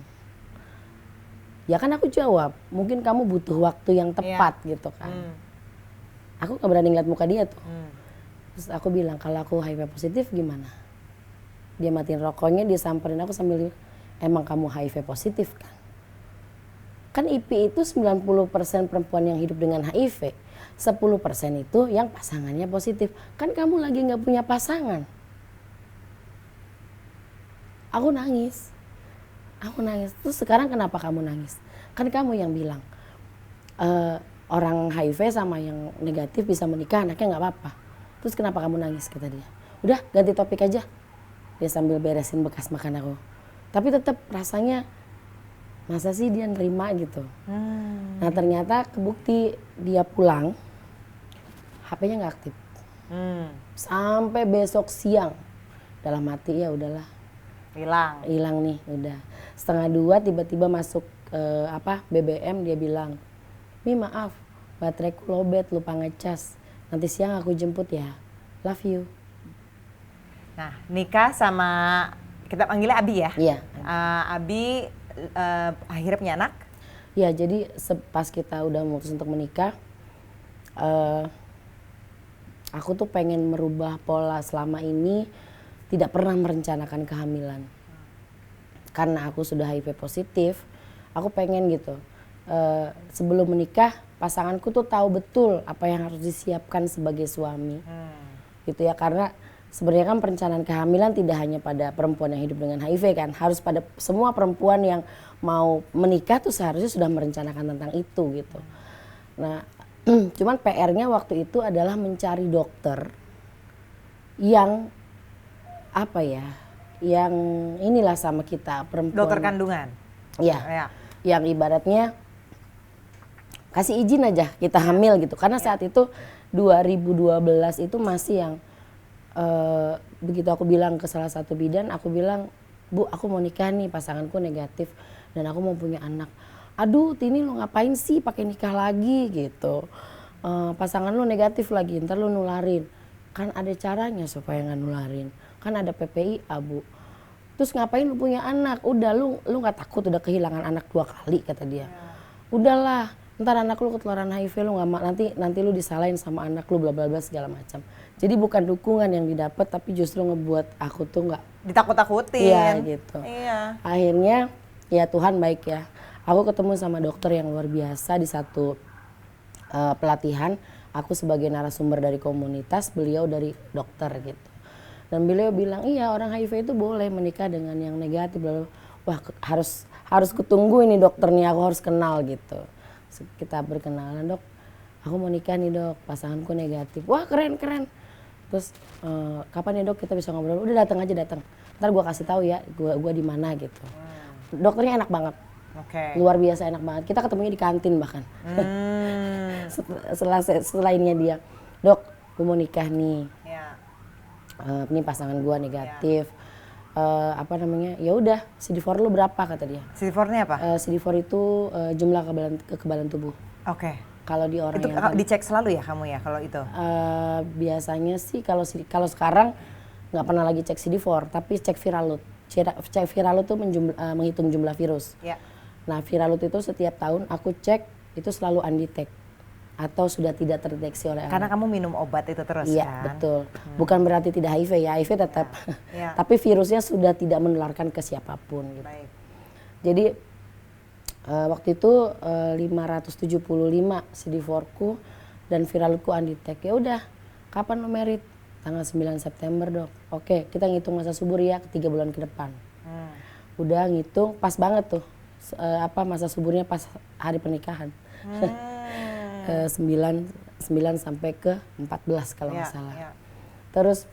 A: Ya kan aku jawab, mungkin kamu butuh waktu yang tepat gitu kan. Aku gak berani ngeliat muka dia tuh. Terus aku bilang, kalau aku HIV positif gimana? Dia matiin rokoknya, dia samperin aku sambil, emang kamu HIV positif kan? Kan IPI itu 90% perempuan yang hidup dengan HIV. 10% itu yang pasangannya positif. Kan kamu lagi gak punya pasangan. Aku nangis. Terus sekarang kenapa kamu nangis? Kan kamu yang bilang orang HIV sama yang negatif bisa menikah, anaknya gak apa-apa. Terus kenapa kamu nangis, kata dia. Udah, ganti topik aja. Dia sambil beresin bekas makan aku. Tapi tetap rasanya, masa sih dia nerima gitu. Nah ternyata kebukti dia pulang, HP-nya nggak aktif. Sampai besok siang, dalam hati ya udahlah. Hilang nih, udah. 1:30 tiba-tiba masuk BBM, dia bilang, Mi maaf, bateraiku lowbat, lupa ngecas. Nanti siang aku jemput ya. Love you.
B: Nah, nikah sama, kita panggilnya Abi ya?
A: Iya.
B: Abi akhirnya punya anak?
A: Ya, jadi pas kita udah memutus untuk menikah, aku tuh pengen merubah pola selama ini tidak pernah merencanakan kehamilan. Karena aku sudah HIV positif, aku pengen gitu. Sebelum menikah, pasanganku tuh tahu betul apa yang harus disiapkan sebagai suami. Gitu ya, karena sebenarnya kan perencanaan kehamilan tidak hanya pada perempuan yang hidup dengan HIV kan, harus pada semua perempuan yang mau menikah tuh seharusnya sudah merencanakan tentang itu gitu. Nah, cuman PR-nya waktu itu adalah mencari dokter yang yang inilah sama kita perempuan.
B: Dokter kandungan?
A: Iya. Yang ibaratnya kasih izin aja kita hamil gitu. Karena saat itu 2012 itu masih yang begitu aku bilang ke salah satu bidan, aku bilang, Bu, aku mau nikah nih, pasanganku negatif dan aku mau punya anak. Aduh, Tini lu ngapain sih pakai nikah lagi gitu. Pasangan lu negatif lagi, ntar lu nularin. Kan ada caranya supaya nggak nularin. Kan ada PPIA, Bu. Terus ngapain lu punya anak? Udah lu nggak takut udah kehilangan anak 2 kali, kata dia. Udahlah, ntar anak lu ketularan HIV, lu nggak nanti lu disalahin sama anak lu, bla bla bla segala macam. Jadi bukan dukungan yang didapat, tapi justru ngebuat aku tuh nggak
B: ditakut-takutin.
A: Iya gitu.
B: Iya.
A: Akhirnya ya Tuhan baik ya. Aku ketemu sama dokter yang luar biasa di satu pelatihan. Aku sebagai narasumber dari komunitas, beliau dari dokter gitu. Dan beliau bilang, iya orang HIV itu boleh menikah dengan yang negatif. Wah harus kutunggu ini dokter nih, aku harus kenal gitu. Kita berkenalan, Dok, aku mau nikah nih Dok, pasanganku negatif. Wah keren. Terus kapan ya Dok kita bisa ngobrol? Udah datang. Ntar gue kasih tahu ya, gue di mana gitu. Dokternya enak banget.
B: Oke.
A: Luar biasa enak banget. Kita ketemunya di kantin bahkan. Setelahnya dia, Dok, gue mau nikah nih.
B: Ya.
A: Ini pasangan gue negatif. Ya udah, CD4 lu berapa, kata dia.
B: CD4-nya apa?
A: CD4 itu jumlah kekebalan tubuh.
B: Oke.
A: Kalau di orang
B: itu
A: yang
B: dicek selalu ya kamu ya kalau itu?
A: Biasanya sih kalau sekarang nggak pernah lagi cek CD4, tapi cek viral load. Cek viral load itu menghitung jumlah virus.
B: Ya.
A: Nah viral load itu setiap tahun aku cek itu selalu undetect atau sudah tidak terdeteksi oleh
B: Karena
A: anak.
B: kamu minum obat itu terus
A: Iya,
B: kan?
A: betul. Bukan berarti tidak HIV ya, HIV tetap.
B: Ya.
A: Tapi virusnya sudah tidak menularkan ke siapapun gitu.
B: Baik.
A: Jadi waktu itu 575 CD4-ku dan viralku undetect. Ya udah, kapan lo merit? Tanggal 9 September, Dok. Oke, kita ngitung masa subur ya 3 bulan ke depan. Udah ngitung, pas banget tuh. Masa suburnya pas hari pernikahan. 9 sampai ke 14 kalau nggak salah.
B: Ya.
A: Terus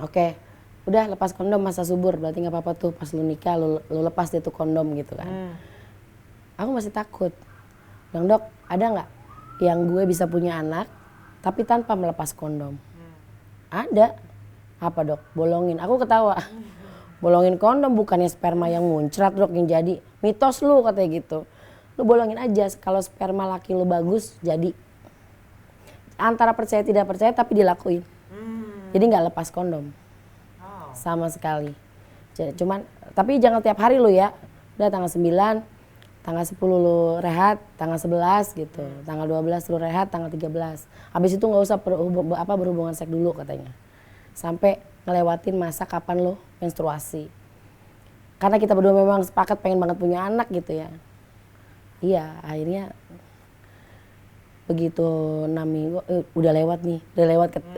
A: oke, udah lepas kondom masa subur, berarti nggak apa-apa tuh pas lu nikah lu lepas deh tuh kondom gitu kan. Aku masih takut. Bilang, Dok, ada nggak yang gue bisa punya anak tapi tanpa melepas kondom? Ada. Apa, Dok? Bolongin. Aku ketawa. Bolongin kondom bukannya sperma yang muncrat, Dok, yang jadi. Mitos lu, katanya gitu. Lu bolongin aja, kalau sperma laki lu bagus jadi. Antara percaya tidak percaya tapi dilakuin. Jadi nggak lepas kondom. Sama sekali. Tapi jangan tiap hari lu ya. Udah tanggal 9, tanggal 10 lu rehat, tanggal 11 gitu. Tanggal 12 lu rehat, tanggal 13. Habis itu nggak usah berhubungan seks dulu katanya. Sampai ngelewatin masa kapan lu menstruasi. Karena kita berdua memang sepakat pengen banget punya anak gitu ya. Iya, akhirnya begitu 6 minggu, udah lewat nih,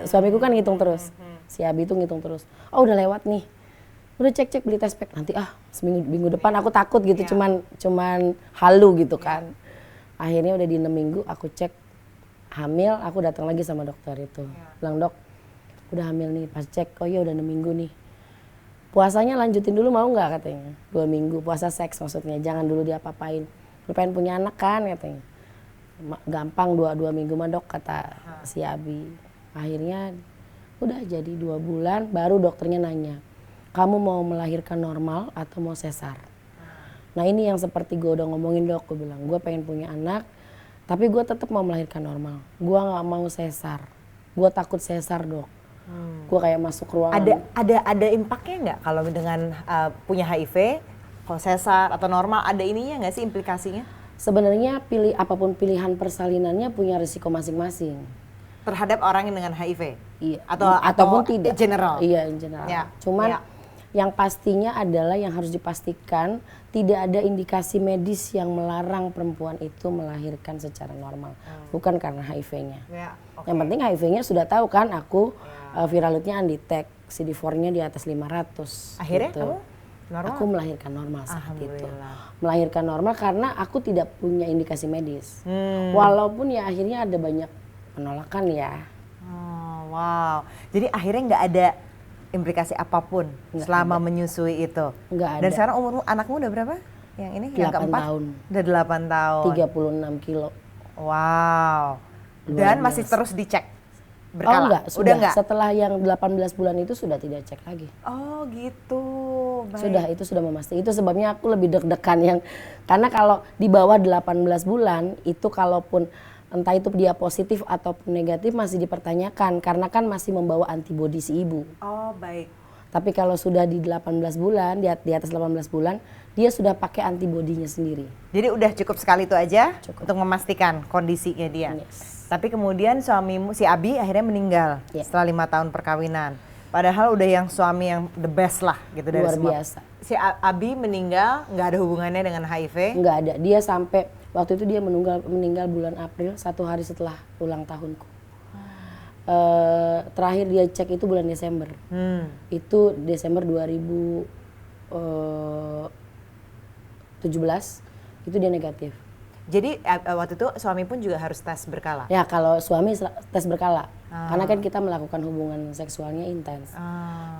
A: suamiku kan ngitung terus, si Abi itu ngitung terus, oh udah lewat nih, udah cek beli tes pack, nanti minggu depan aku takut gitu, cuman halu gitu kan. Akhirnya udah di 6 minggu aku cek hamil, aku datang lagi sama dokter itu, bilang, Dok, udah hamil nih, pas cek, oh iya udah 6 minggu nih. Puasanya lanjutin dulu mau nggak katanya, 2 minggu, puasa seks maksudnya, jangan dulu diapa-apain. Lu pengen punya anak kan katanya. Gampang 2 minggu mah Dok, kata si Abi. Akhirnya udah jadi 2 bulan baru dokternya nanya, kamu mau melahirkan normal atau mau sesar? Nah ini yang seperti gue udah ngomongin, Dok, gue bilang gue pengen punya anak tapi gue tetap mau melahirkan normal, gue nggak mau sesar, gue takut sesar, Dok. Gue kayak masuk ruangan.
B: Ada impaknya nggak kalau dengan punya HIV? Kalau sesar atau normal ada ininya nggak sih implikasinya?
A: Sebenarnya apapun pilihan persalinannya punya risiko masing-masing.
B: Terhadap orang yang dengan HIV?
A: Iya.
B: Ataupun
A: tidak.
B: General?
A: Iya, in general.
B: Ya.
A: Cuman yang pastinya adalah yang harus dipastikan tidak ada indikasi medis yang melarang perempuan itu melahirkan secara normal. Bukan karena HIV-nya.
B: Ya, okay.
A: Yang penting HIV-nya sudah tahu kan aku viral load-nya undetect, CD4-nya di atas 500.
B: Akhirnya
A: gitu.
B: kamu? Normal?
A: Aku melahirkan normal saat itu.
B: Alhamdulillah.
A: Melahirkan normal karena aku tidak punya indikasi medis. Walaupun ya akhirnya ada banyak penolakan ya.
B: Oh, wow. Jadi akhirnya nggak ada implikasi apapun selama menyusui itu?
A: Nggak ada.
B: Dan sekarang anakmu udah berapa? Yang ini?
A: 8
B: yang keempat?
A: tahun.
B: Udah 8 tahun.
A: 36 kilo.
B: Wow. Dan masih terus dicek? berkala?
A: Oh enggak,
B: Udah
A: sudah.
B: enggak?
A: Setelah yang 18 bulan itu sudah tidak cek lagi.
B: Oh gitu, baik.
A: Sudah, itu sudah memastikan. Itu sebabnya aku lebih deg-degan karena kalau di bawah 18 bulan itu kalaupun entah itu dia positif ataupun negatif masih dipertanyakan karena kan masih membawa antibodi si ibu.
B: Oh baik.
A: Tapi kalau sudah di 18 bulan, di atas 18 bulan, dia sudah pakai antibodinya sendiri.
B: Jadi udah cukup sekali itu aja
A: Cukup.
B: untuk memastikan kondisinya dia.
A: Yes.
B: Tapi kemudian suamimu, si Abi akhirnya meninggal setelah 5 tahun perkawinan. Padahal udah yang suami yang the best lah gitu dari
A: Luar
B: semua.
A: biasa.
B: Si Abi meninggal nggak ada hubungannya dengan HIV?
A: Nggak ada. Dia sampai waktu itu dia meninggal bulan April 1 hari setelah ulang tahunku. Terakhir dia cek itu bulan Desember. Itu Desember 2017 itu dia negatif.
B: Jadi waktu itu suami pun juga harus tes berkala?
A: Ya kalau suami tes berkala. Karena kan kita melakukan hubungan seksualnya intens.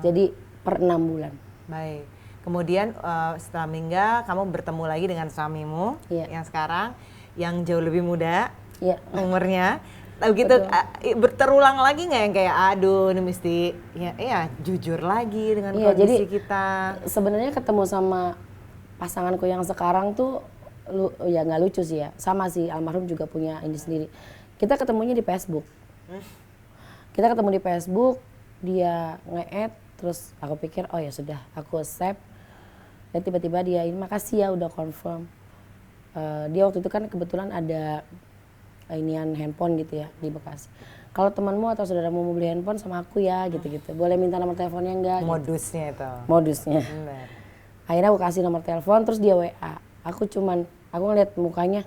A: Jadi per 6 bulan.
B: Baik. Kemudian setelah meninggal kamu bertemu lagi dengan suamimu yang sekarang yang jauh lebih muda umurnya. Begitu terulang lagi nggak yang kayak aduh ini mesti ya jujur lagi dengan kondisi
A: jadi,
B: kita.
A: Sebenarnya ketemu sama pasanganku yang sekarang tuh ya nggak lucu sih ya. Sama sih almarhum juga punya ini sendiri. Kita ketemunya di Facebook. Kita ketemu di Facebook, dia nge-add, terus aku pikir oh ya sudah, aku accept. Dan tiba-tiba dia ini makasih ya udah confirm. Dia waktu itu kan kebetulan ada inian handphone gitu ya di Bekasi. Kalau temanmu atau saudaramu mau beli handphone sama aku ya gitu-gitu. Boleh minta nomor teleponnya enggak?
B: Modusnya
A: gitu.
B: itu.
A: Modusnya.
B: Benar.
A: Akhirnya aku kasih nomor telepon terus dia WA. Aku ngeliat mukanya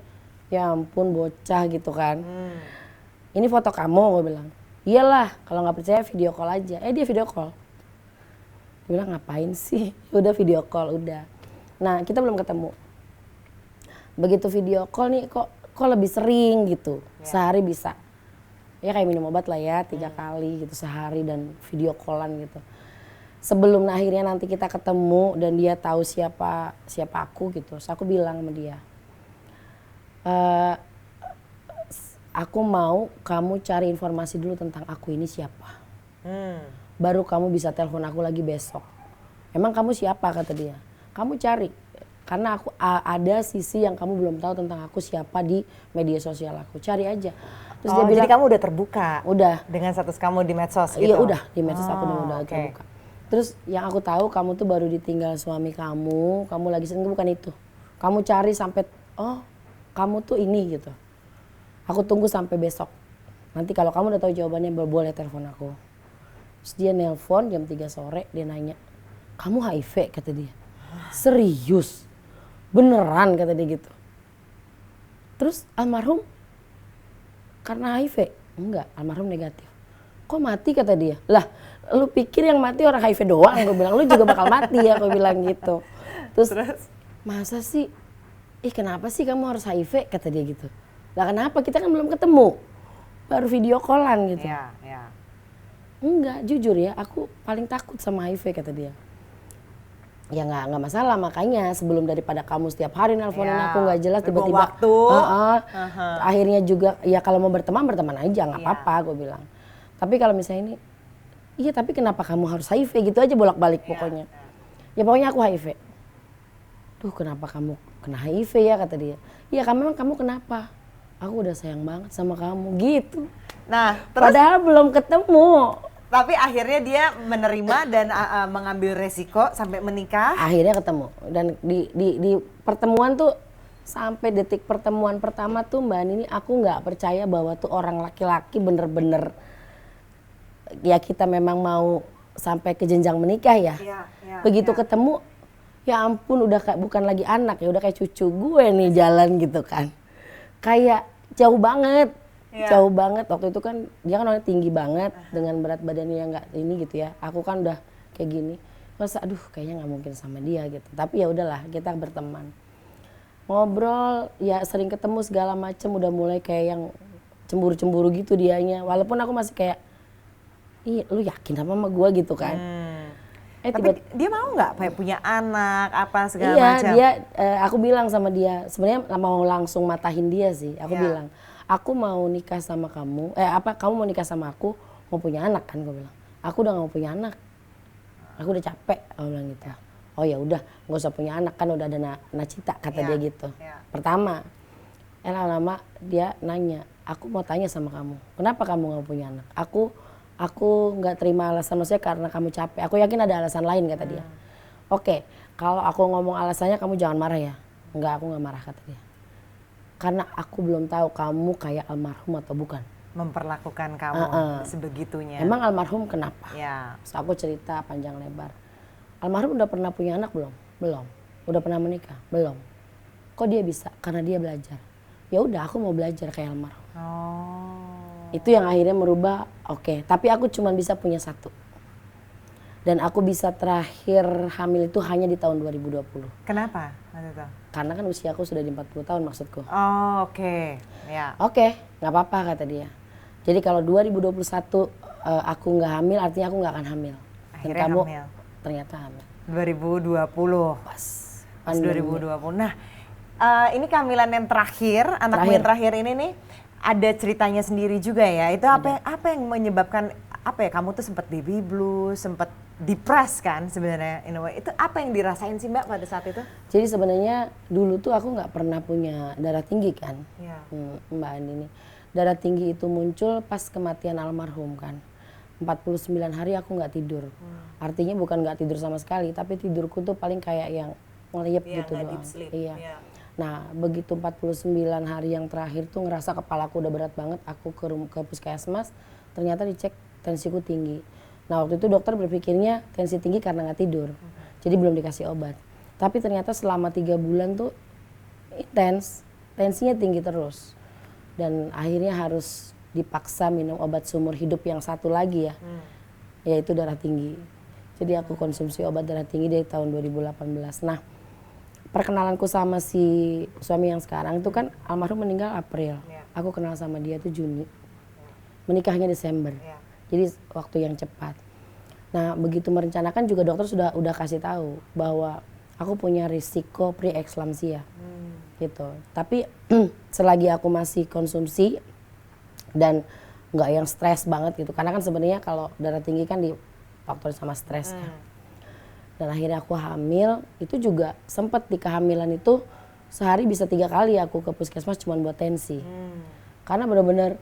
A: ya ampun bocah gitu kan. Ini foto kamu, gue bilang. Iyalah, kalau nggak percaya video call aja. Dia video call. Dia bilang ngapain sih? Udah video call udah. Nah kita belum ketemu. Begitu video call nih kok lebih sering gitu, sehari bisa. Ya kayak minum obat lah ya, 3 kali gitu sehari dan video callan gitu. Sebelum akhirnya nanti kita ketemu dan dia tahu siapa aku gitu, so aku bilang sama dia, aku mau kamu cari informasi dulu tentang aku ini siapa. Baru kamu bisa telepon aku lagi besok. Emang kamu siapa kata dia? Kamu cari. Karena aku ada sisi yang kamu belum tahu tentang aku siapa di media sosial aku. Cari aja. Terus dia bilang,
B: jadi kamu udah terbuka?
A: Udah.
B: Dengan status kamu di medsos gitu?
A: Iya udah, di medsos aku udah terbuka. Terus yang aku tahu kamu tuh baru ditinggal suami kamu lagi seneng, bukan itu. Kamu cari sampai, oh kamu tuh ini gitu. Aku tunggu sampai besok. Nanti kalau kamu udah tahu jawabannya boleh telepon aku. Terus dia nelpon jam 3 sore, dia nanya, kamu HIV kata dia. Serius? Beneran kata dia gitu. Terus almarhum karena HIV? Enggak, almarhum negatif. Kok mati kata dia? Lah, lu pikir yang mati orang HIV doang? Gue bilang, lu juga bakal mati ya, gue bilang gitu. Terus masa sih? Kenapa sih kamu harus HIV? Kata dia gitu. Lah kenapa? Kita kan belum ketemu. Baru video callan gitu.
B: Iya.
A: Enggak, jujur ya, aku paling takut sama HIV kata dia. Ya nggak masalah, makanya sebelum daripada kamu setiap hari nelponin aku nggak jelas tiba-tiba
B: waktu.
A: Akhirnya juga ya kalau mau berteman aja nggak apa-apa gue bilang. Tapi kalau misalnya ini iya tapi kenapa kamu harus HIV gitu aja bolak-balik pokoknya. Ya pokoknya aku HIV. Duh kenapa kamu kena HIV ya kata dia. Iya memang kamu kenapa? Aku udah sayang banget sama kamu gitu.
B: Nah terus
A: padahal belum ketemu.
B: Tapi akhirnya dia menerima dan mengambil resiko sampai menikah.
A: Akhirnya ketemu dan di pertemuan tuh sampai detik pertemuan pertama tuh Mbak Nini aku nggak percaya bahwa tuh orang laki-laki bener-bener ya kita memang mau sampai ke jenjang menikah ya. Begitu ketemu ya ampun udah kayak bukan lagi anak ya udah kayak cucu gue nih jalan gitu kan. Kayak jauh banget. Jauh banget. Waktu itu kan dia kan orangnya tinggi banget dengan berat badannya yang nggak ini gitu ya. Aku kan udah kayak gini. Masa aduh kayaknya nggak mungkin sama dia gitu. Tapi ya udahlah kita berteman. Ngobrol ya sering ketemu segala macem udah mulai kayak yang cemburu-cemburu gitu dianya. Walaupun aku masih kayak ih lu yakin sama gua gitu kan.
B: Tapi dia mau nggak kayak punya anak apa segala macam?
A: Iya dia aku bilang sama dia sebenarnya mau langsung matahin dia sih. Aku bilang aku mau nikah sama kamu, kamu mau nikah sama aku, mau punya anak kan, gue bilang. Aku udah gak mau punya anak, aku udah capek, aku bilang gitu. Oh ya udah, nggak usah punya anak kan udah ada Nacita, kata dia gitu. Pertama, lama-lama dia nanya, aku mau tanya sama kamu, kenapa kamu nggak punya anak? Aku nggak terima alasan, maksudnya karena kamu capek. Aku yakin ada alasan lain, kata dia. Oke, kalau aku ngomong alasannya kamu jangan marah ya. Enggak, aku nggak marah, kata dia. Karena aku belum tahu kamu kayak almarhum atau bukan.
B: Memperlakukan kamu sebegitunya.
A: Emang almarhum kenapa?
B: Ya.
A: So, aku cerita panjang lebar. Almarhum udah pernah punya anak belum? Belum. Udah pernah menikah? Belum. Kok dia bisa? Karena dia belajar. Ya udah, aku mau belajar kayak almarhum. Itu yang akhirnya merubah. Oke, tapi aku cuma bisa punya satu. Dan aku bisa terakhir hamil itu hanya di tahun 2020.
B: Kenapa? Itu?
A: Karena kan usia aku sudah di 40 tahun maksudku.
B: Oh, oke. Ya.
A: Oke, nggak apa-apa, kata dia. Jadi kalau 2021 aku nggak hamil, artinya aku nggak akan hamil.
B: Akhirnya
A: dan kamu
B: hamil.
A: Ternyata hamil.
B: 2020.
A: Pas
B: 2020. Nah, ini kehamilan yang terakhir, anakmu yang terakhir ini nih, ada ceritanya sendiri juga ya. Itu apa yang menyebabkan kamu tuh sempat baby blues, sempat depres kan sebenarnya in a way. Itu apa yang dirasain sih Mbak pada saat itu?
A: Jadi sebenarnya dulu tuh aku nggak pernah punya darah tinggi kan, Mbak Andini. Darah tinggi itu muncul pas kematian almarhum kan. 49 hari aku nggak tidur. Artinya bukan nggak tidur sama sekali, tapi tidurku tuh paling kayak yang ngeliyep gitu doang. Iya. Nah, begitu 49 hari yang terakhir tuh ngerasa kepalaku udah berat banget, aku ke puskesmas, ternyata dicek tensiku tinggi. Nah, waktu itu dokter berpikirnya tensi tinggi karena nggak tidur. Jadi belum dikasih obat. Tapi ternyata selama 3 bulan tuh intens, tensinya tinggi terus. Dan akhirnya harus dipaksa minum obat seumur hidup yang satu lagi ya, yaitu darah tinggi. Jadi aku konsumsi obat darah tinggi dari tahun 2018. Nah, perkenalanku sama si suami yang sekarang itu kan almarhum meninggal April. Aku kenal sama dia itu Juni. Menikahnya Desember. Jadi waktu yang cepat. Nah, begitu merencanakan juga dokter udah kasih tahu bahwa aku punya risiko preeklamsia. Gitu. Tapi selagi aku masih konsumsi dan nggak yang stres banget gitu, karena kan sebenarnya kalau darah tinggi kan difaktor sama stres kan. Dan akhirnya aku hamil, itu juga sempat di kehamilan itu sehari bisa 3 kali aku ke puskesmas cuma buat tensi. Karena benar-benar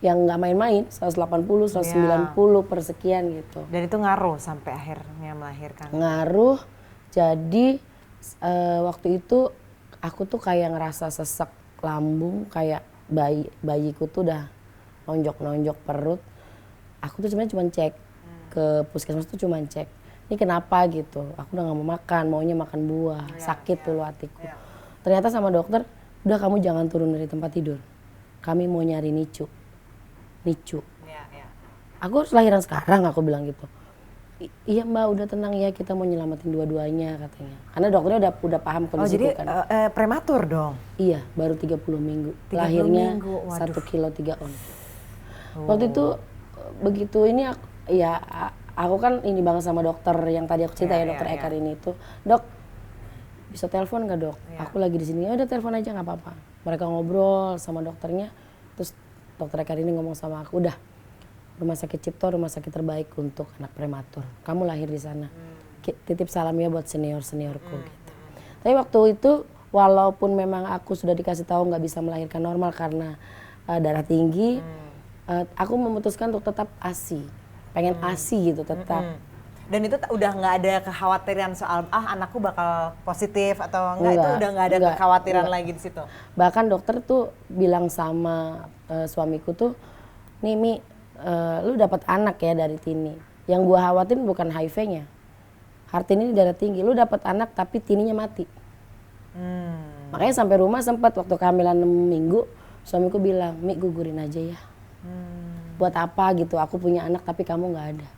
A: yang nggak main-main, 180, 190 per sekian gitu.
B: Dan itu ngaruh sampai akhirnya melahirkan?
A: Ngaruh, jadi waktu itu aku tuh kayak ngerasa sesek lambung, kayak bayiku tuh udah nonjok perut. Aku tuh sebenarnya cuma cek ke puskesmas tuh cuma cek, ini kenapa gitu. Aku udah gak mau makan, maunya makan buah, sakit tuh hatiku. Ternyata sama dokter, udah kamu jangan turun dari tempat tidur, kami mau nyari NICU. Aku harus lahiran sekarang, aku bilang gitu. Iya Mbak, udah tenang ya, kita mau nyelamatin dua-duanya katanya. Karena dokternya udah paham kondisiku kan.
B: Oh jadi prematur dong?
A: Iya, baru 30 minggu. Lahirnya 1 kilo 3 on. Waktu itu begitu ini aku kan ini banget sama dokter yang tadi aku cerita dokter Ekar ini itu. Dok, bisa telepon nggak dok? Aku lagi di sini. Ya udah telepon aja nggak apa-apa. Mereka ngobrol sama dokternya. Terus dokter Ekar ini ngomong sama aku, udah Rumah Sakit Cipto rumah sakit terbaik untuk anak prematur. Kamu lahir di sana. Titip salam ya buat seniorku gitu. Tapi waktu itu walaupun memang aku sudah dikasih tahu nggak bisa melahirkan normal karena darah tinggi, aku memutuskan untuk tetap ASI. Pengen ASI gitu tetap.
B: Dan itu udah nggak ada kekhawatiran soal anakku bakal positif atau enggak, itu udah nggak ada kekhawatiran lagi di situ.
A: Bahkan dokter tuh bilang sama suamiku tuh, nih Mi, lu dapat anak ya dari Tini. Yang gua khawatirin bukan HIV-nya. Hartini darah tinggi, lu dapat anak tapi Tininya mati. Makanya sampai rumah sempat waktu kehamilan 6 minggu, suamiku bilang, Mi gugurin aja ya. Buat apa gitu, aku punya anak tapi kamu nggak ada.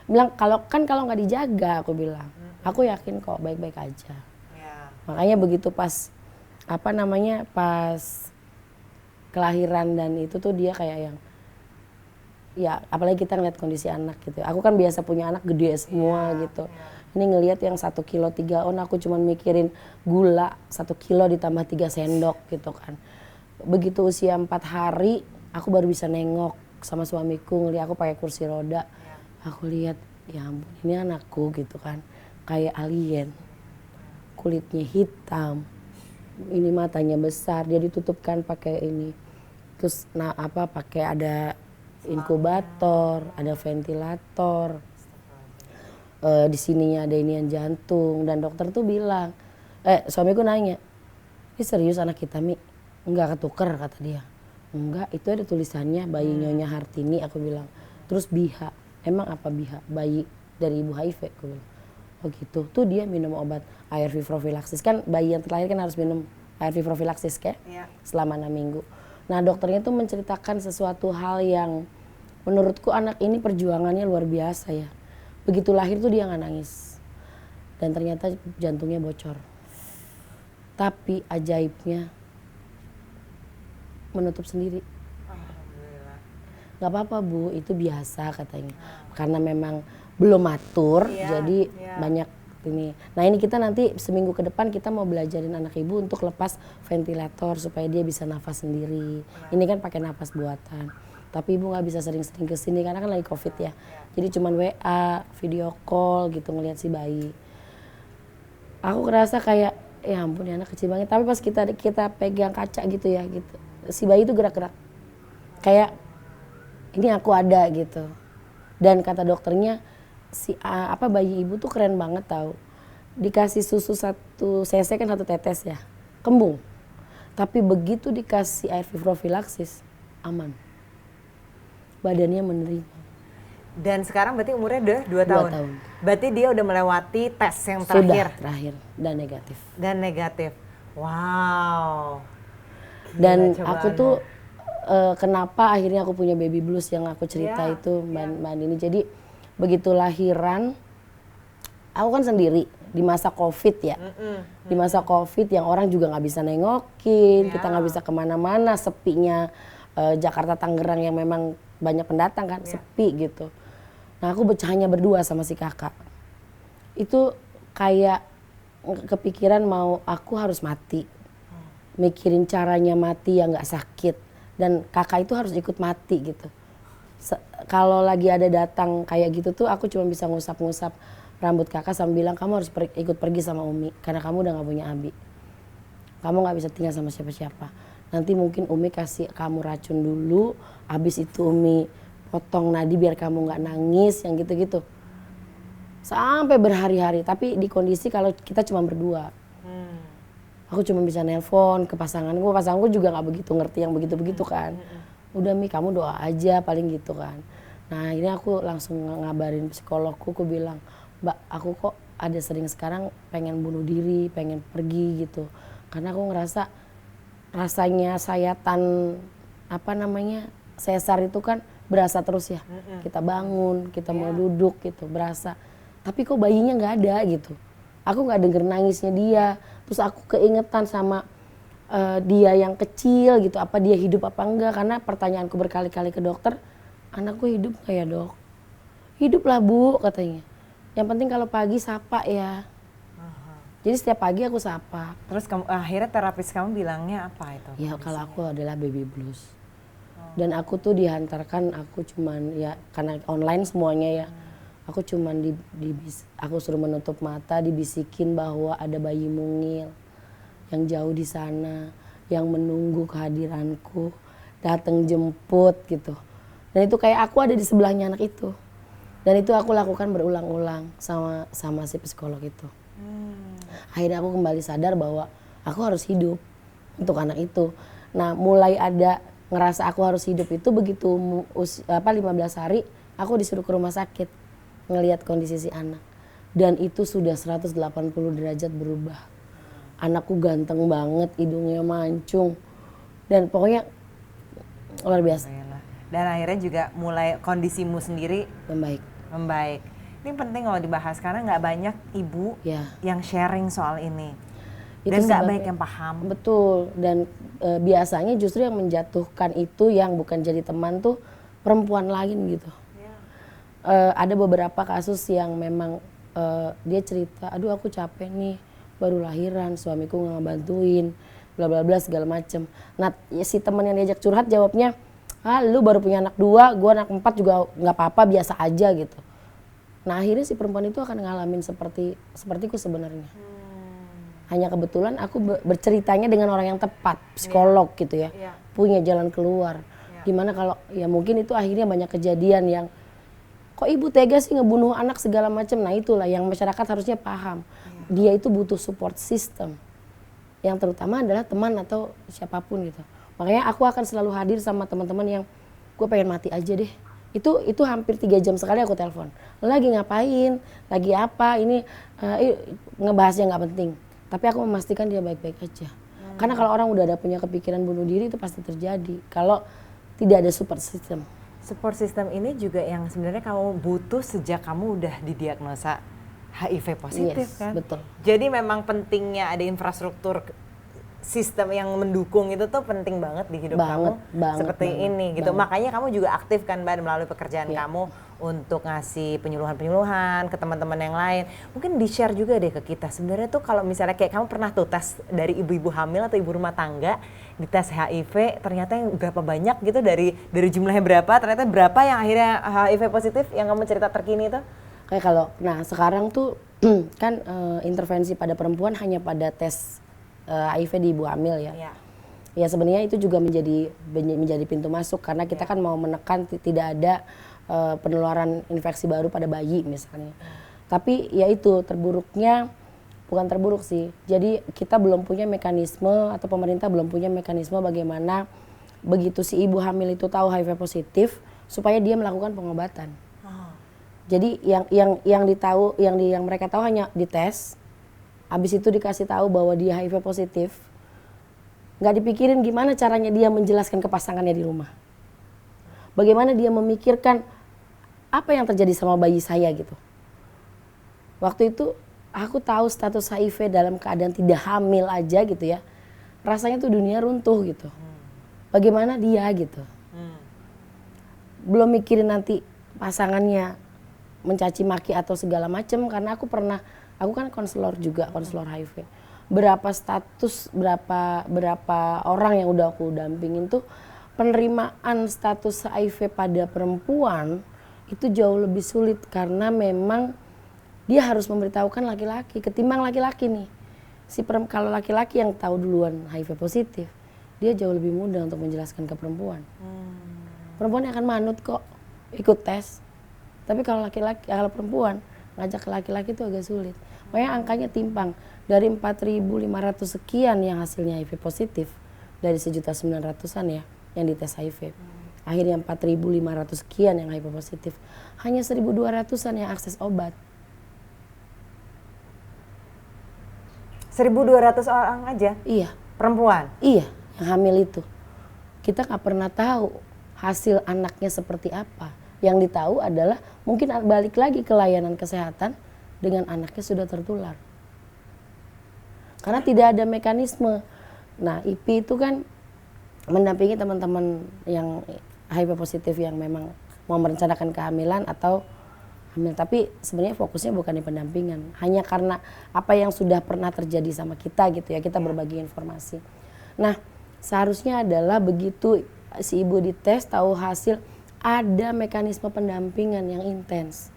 A: Bilang kalau nggak dijaga, aku bilang, aku yakin kok baik-baik aja. Makanya begitu pas pas kelahiran dan itu tuh dia kayak yang ya apalagi kita ngeliat kondisi anak gitu. Aku kan biasa punya anak gede semua gitu. Ini ngelihat yang 1 kilo 3 on, aku cuman mikirin gula 1 kilo ditambah 3 sendok gitu kan. Begitu usia 4 hari, aku baru bisa nengok sama suamiku ngeliat aku pakai kursi roda. Aku lihat, ya ampun ini anakku gitu kan, kayak alien, kulitnya hitam, ini matanya besar, dia ditutupkan pakai ini, terus pakai ada inkubator, ada ventilator, di sininya ada inian jantung, dan dokter tuh bilang, suamiku nanya, ini serius anak kita Mi? Enggak ketuker kata dia. Enggak, itu ada tulisannya bayi Nyonya Hartini, aku bilang. Terus BIHA, emang apa BIHA? Bayi dari ibu HIV, aku bilang. Oh gitu, tuh dia minum obat ARV profilaksis. Kan bayi yang terlahir kan harus minum ARV profilaksis kayak selama 6 minggu. Nah dokternya tuh menceritakan sesuatu hal yang menurutku anak ini perjuangannya luar biasa ya. Begitu lahir tuh dia nggak nangis. Dan ternyata jantungnya bocor. Tapi ajaibnya menutup sendiri. Nggak apa-apa Bu, itu biasa katanya. Karena memang belum matur, jadi banyak ini. Nah ini kita nanti seminggu ke depan kita mau belajarin anak ibu untuk lepas ventilator supaya dia bisa nafas sendiri. Ini kan pakai nafas buatan. Tapi ibu nggak bisa sering-sering kesini karena kan lagi COVID ya. Jadi cuman WA, video call gitu ngelihat si bayi. Aku ngerasa kayak, ya ampun ya anak kecil banget. Tapi pas kita pegang kaca gitu ya gitu. Si bayi itu gerak-gerak. Kayak ini aku ada gitu. Dan kata dokternya bayi ibu tuh keren banget tahu. Dikasih susu 1 cc kan 1 tetes ya. Kembung. Tapi begitu dikasih ARV profilaksis aman. Badannya menerima.
B: Dan sekarang berarti umurnya udah 2 tahun.
A: 2 tahun.
B: Berarti dia udah melewati tes yang terakhir.
A: Sudah terakhir dan negatif.
B: Dan negatif. Wow.
A: Dan aku tuh kenapa akhirnya aku punya baby blues yang aku cerita itu Mbak Andini. Jadi begitu lahiran, aku kan sendiri di masa COVID ya. Di masa COVID yang orang juga nggak bisa nengokin, kita nggak bisa kemana-mana, sepinya Jakarta Tangerang yang memang banyak pendatang kan, sepi gitu. Nah aku hanya berdua sama si kakak. Itu kayak kepikiran mau aku harus mati. Mikirin caranya mati yang nggak sakit. Dan kakak itu harus ikut mati gitu. Kalau lagi ada datang kayak gitu tuh aku cuma bisa ngusap-ngusap rambut kakak sambil bilang kamu harus ikut pergi sama Umi. Karena kamu udah gak punya abi. Kamu gak bisa tinggal sama siapa-siapa. Nanti mungkin Umi kasih kamu racun dulu. Habis itu Umi potong nadi biar kamu gak nangis yang gitu-gitu. Sampai berhari-hari. Tapi di kondisi kalau kita cuma berdua. Aku cuma bisa nelpon ke pasanganku juga nggak begitu ngerti yang begitu-begitu kan. Udah Mi kamu doa aja paling gitu kan. Nah ini aku langsung ngabarin psikologku, aku bilang Mbak aku kok ada sering sekarang pengen bunuh diri, pengen pergi gitu. Karena aku ngerasa rasanya sayatan sesar itu kan berasa terus ya. Kita bangun, kita mau duduk gitu berasa. Tapi kok bayinya nggak ada gitu. Aku nggak denger nangisnya dia. Terus aku keingetan sama dia yang kecil gitu, apa dia hidup apa enggak. Karena pertanyaanku berkali-kali ke dokter, anakku hidup nggak ya dok? Hidup lah Bu katanya. Yang penting kalau pagi sapa ya. Jadi setiap pagi aku sapa.
B: Terus akhirnya terapis kamu bilangnya apa itu?
A: Ya kalau aku adalah baby blues. Dan aku tuh dihantarkan, aku cuman ya karena online semuanya ya. Aku cuman aku suruh menutup mata, dibisikin bahwa ada bayi mungil yang jauh di sana, yang menunggu kehadiranku, datang jemput gitu. Dan itu kayak aku ada di sebelahnya anak itu. Dan itu aku lakukan berulang-ulang sama si psikolog itu. Akhirnya aku kembali sadar bahwa aku harus hidup untuk anak itu. Nah mulai ada ngerasa aku harus hidup itu begitu 15 hari aku disuruh ke rumah sakit. Ngelihat kondisi si anak dan itu sudah 180 derajat berubah. Anakku ganteng banget, hidungnya mancung dan pokoknya luar biasa.
B: Dan akhirnya juga mulai kondisimu sendiri membaik. Ini penting kalau dibahas karena nggak banyak ibu yang sharing soal ini dan nggak banyak yang paham.
A: Betul, dan biasanya justru yang menjatuhkan itu yang bukan jadi teman tuh perempuan lain gitu. Ada beberapa kasus yang memang dia cerita, aduh aku capek nih baru lahiran, suamiku nggak ngebantuin, bla bla bla segala macem. Nah si teman yang diajak curhat jawabnya, lu baru punya anak 2, gue anak 4 juga nggak apa-apa, biasa aja gitu. Nah akhirnya si perempuan itu akan ngalamin sepertiku sebenarnya. Hanya kebetulan aku berceritanya dengan orang yang tepat, psikolog gitu ya, punya jalan keluar. Gimana kalau ya mungkin itu akhirnya banyak kejadian yang kok ibu tega sih ngebunuh anak segala macam. Nah itulah yang masyarakat harusnya paham. Dia itu butuh support system. Yang terutama adalah teman atau siapapun gitu. Makanya aku akan selalu hadir sama teman-teman yang gue pengen mati aja deh. Itu hampir 3 jam sekali aku telepon. Lagi ngapain? Lagi apa? Ini ngebahasnya nggak penting. Tapi aku memastikan dia baik-baik aja. Karena kalau orang udah ada punya kepikiran bunuh diri itu pasti terjadi. Kalau tidak ada support system.
B: Support system ini juga yang sebenarnya kamu butuh sejak kamu udah didiagnosa HIV positif kan?
A: Betul.
B: Jadi memang pentingnya ada infrastruktur sistem yang mendukung itu tuh penting banget di hidup kamu seperti ini gitu. Makanya kamu juga aktif kan Mbak melalui pekerjaan kamu untuk ngasih penyuluhan-penyuluhan ke teman-teman yang lain. Mungkin di-share juga deh ke kita. Sebenarnya tuh kalau misalnya kayak kamu pernah tuh tes dari ibu-ibu hamil atau ibu rumah tangga di tes HIV, ternyata yang berapa banyak gitu dari jumlahnya berapa, ternyata berapa yang akhirnya HIV positif yang kamu cerita terkini itu?
A: Kayak kalau sekarang tuh kan intervensi pada perempuan hanya pada tes HIV di ibu hamil ya. Ya sebenarnya itu juga menjadi pintu masuk karena kita kan mau menekan tidak ada penularan infeksi baru pada bayi misalnya. Tapi ya itu terburuknya bukan terburuk sih. Jadi kita belum punya mekanisme atau pemerintah belum punya mekanisme bagaimana begitu si ibu hamil itu tahu HIV positif supaya dia melakukan pengobatan. Jadi yang mereka tahu hanya dites. Habis itu dikasih tahu bahwa dia HIV positif, nggak dipikirin gimana caranya dia menjelaskan ke pasangannya di rumah. Bagaimana dia memikirkan apa yang terjadi sama bayi saya gitu. Waktu itu aku tahu status HIV dalam keadaan tidak hamil aja gitu ya. Rasanya tuh dunia runtuh gitu. Bagaimana dia gitu. Belum mikirin nanti pasangannya mencaci maki atau segala macam karena aku kan konselor juga, konselor HIV. Berapa orang yang udah aku dampingin tuh penerimaan status HIV pada perempuan itu jauh lebih sulit karena memang dia harus memberitahukan laki-laki ketimbang laki-laki nih. Kalau laki-laki yang tahu duluan HIV positif, dia jauh lebih mudah untuk menjelaskan ke perempuan. Perempuan akan manut kok ikut tes. Tapi kalau perempuan ngajak ke laki-laki itu agak sulit. Makanya angkanya timpang. Dari 4.500 sekian yang hasilnya HIV positif dari 1.900.000-an ya yang dites HIV. Akhirnya 4.500 sekian yang HIV positif. Hanya 1.200-an yang akses obat.
B: 1.200 orang aja?
A: Iya.
B: Perempuan?
A: Iya, yang hamil itu. Kita nggak pernah tahu hasil anaknya seperti apa. Yang ditahu adalah mungkin balik lagi ke layanan kesehatan dengan anaknya sudah tertular. Karena tidak ada mekanisme. Nah, IP itu kan mendampingi teman-teman yang HIV positif yang memang mau merencanakan kehamilan atau hamil. Tapi sebenarnya fokusnya bukan di pendampingan. Hanya karena apa yang sudah pernah terjadi sama kita gitu ya, kita berbagi informasi. Nah, seharusnya adalah begitu si ibu dites tahu hasil, ada mekanisme pendampingan yang intens.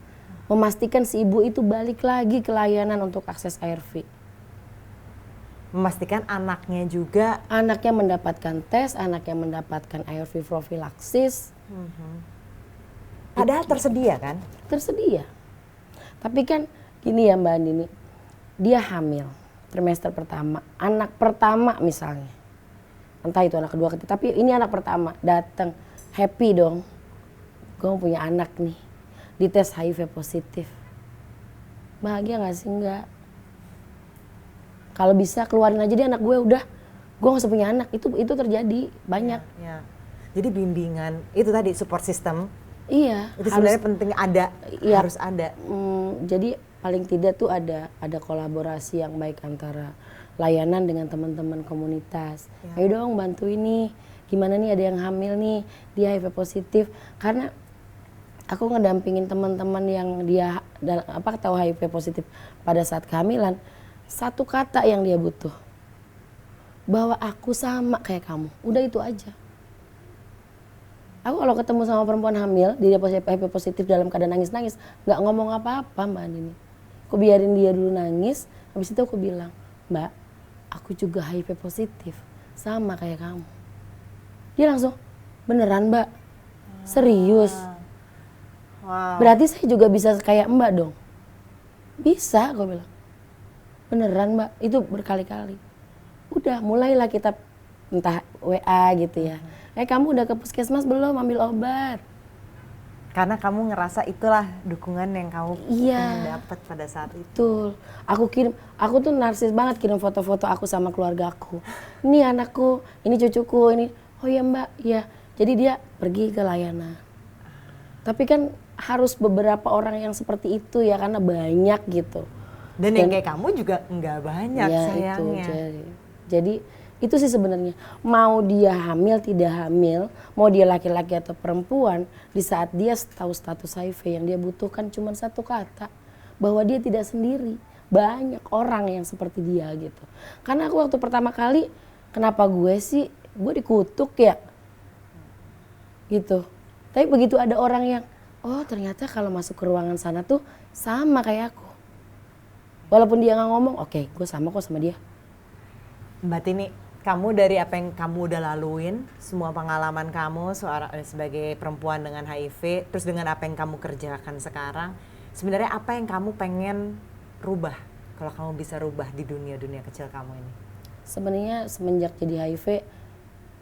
A: Memastikan si ibu itu balik lagi ke layanan untuk akses ARV.
B: Memastikan anaknya juga.
A: Anaknya mendapatkan tes, anaknya mendapatkan ARV profilaksis.
B: Padahal tersedia kan?
A: Tersedia. Tapi kan gini ya Mbak Andini, dia hamil trimester pertama, anak pertama misalnya. Entah itu anak kedua, ketiga, tapi ini anak pertama datang, happy dong. Gue punya anak nih, dites HIV positif. Bahagia gak sih? Enggak. Kalau bisa keluarin aja dia anak gue, udah. Gue gak usah punya anak, itu terjadi banyak.
B: Ya. Jadi bimbingan, itu tadi support system.
A: Iya.
B: Itu sebenarnya penting ada,
A: iya,
B: harus ada.
A: Jadi paling tidak tuh ada kolaborasi yang baik antara layanan dengan teman-teman komunitas. Ayo dong bantu ini, gimana nih ada yang hamil nih, dia HIV positif. Karena aku ngedampingin teman-teman yang dia tahu HIV positif pada saat kehamilan, satu kata yang dia butuh, bahwa aku sama kayak kamu, udah itu aja. Aku kalau ketemu sama perempuan hamil, dia HIV positif dalam keadaan nangis-nangis, nggak ngomong apa-apa Mbak Andini. Aku biarin dia dulu nangis, habis itu aku bilang, Mbak, aku juga HIV positif, sama kayak kamu. Dia langsung, beneran Mbak? Serius?
B: Wow.
A: Berarti saya juga bisa kayak Mbak dong? Bisa, aku bilang. Beneran Mbak, itu berkali-kali. Udah, mulailah kita entah WA gitu ya. Kamu udah ke puskesmas belum ambil obat?
B: Karena kamu ngerasa itulah dukungan yang kamu pengen dapat pada saat itu.
A: Betul. Aku tuh narsis banget kirim foto-foto aku sama keluarga aku. Ini anakku, ini cucuku, ini. Oh ya Mbak, ya. Jadi dia pergi ke layanan. Tapi kan harus beberapa orang yang seperti itu ya, karena banyak gitu.
B: Dan yang kayak kamu juga nggak banyak
A: ya,
B: sayangnya.
A: Jadi itu sih sebenarnya, mau dia hamil tidak hamil, mau dia laki-laki atau perempuan, di saat dia tahu status HIV yang dia butuhkan cuma satu kata, bahwa dia tidak sendiri, banyak orang yang seperti dia gitu. Karena aku waktu pertama kali, kenapa gue dikutuk ya gitu. Tapi begitu ada orang yang, oh ternyata kalau masuk ke ruangan sana tuh sama kayak aku, walaupun dia nggak ngomong, oke, gue sama kok sama dia.
B: Mbak Tini, kamu dari apa yang kamu udah laluin, semua pengalaman kamu sebagai perempuan dengan HIV, terus dengan apa yang kamu kerjakan sekarang, sebenarnya apa yang kamu pengen rubah kalau kamu bisa rubah di dunia kecil kamu ini?
A: Sebenarnya semenjak jadi HIV,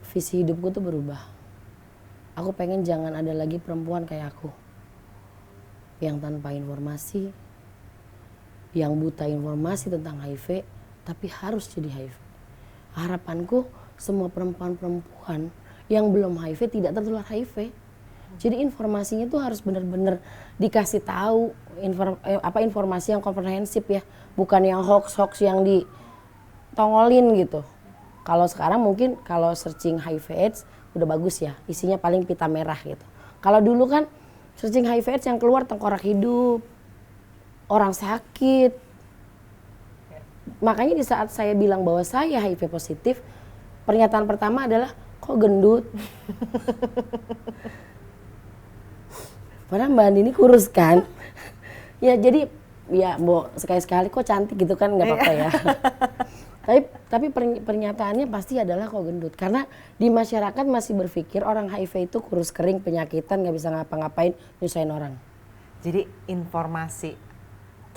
A: visi hidupku tuh berubah. Aku pengen jangan ada lagi perempuan kayak aku, yang tanpa informasi, yang buta informasi tentang HIV, tapi harus jadi HIV. Harapanku semua perempuan-perempuan yang belum HIV tidak tertular HIV. Jadi informasinya tuh harus benar-benar dikasih tahu, informasi yang komprehensif ya, bukan yang hoax-hoax yang ditongolin gitu. Kalau sekarang mungkin kalau searching HIV/AIDS udah bagus ya, isinya paling pita merah gitu. Kalau dulu kan searching HIV/AIDS yang keluar tengkorak hidup, orang sakit. Makanya di saat saya bilang bahwa saya HIV positif, pernyataan pertama adalah, kok gendut? Padahal Mbak Andini kurus kan? Ya jadi, ya sekali-sekali kok cantik gitu kan, nggak apa-apa ya. Tapi pernyataannya pasti adalah kok gendut. Karena di masyarakat masih berpikir orang HIV itu kurus kering, penyakitan, nggak bisa ngapa-ngapain, nyusahin orang.
B: Jadi informasi,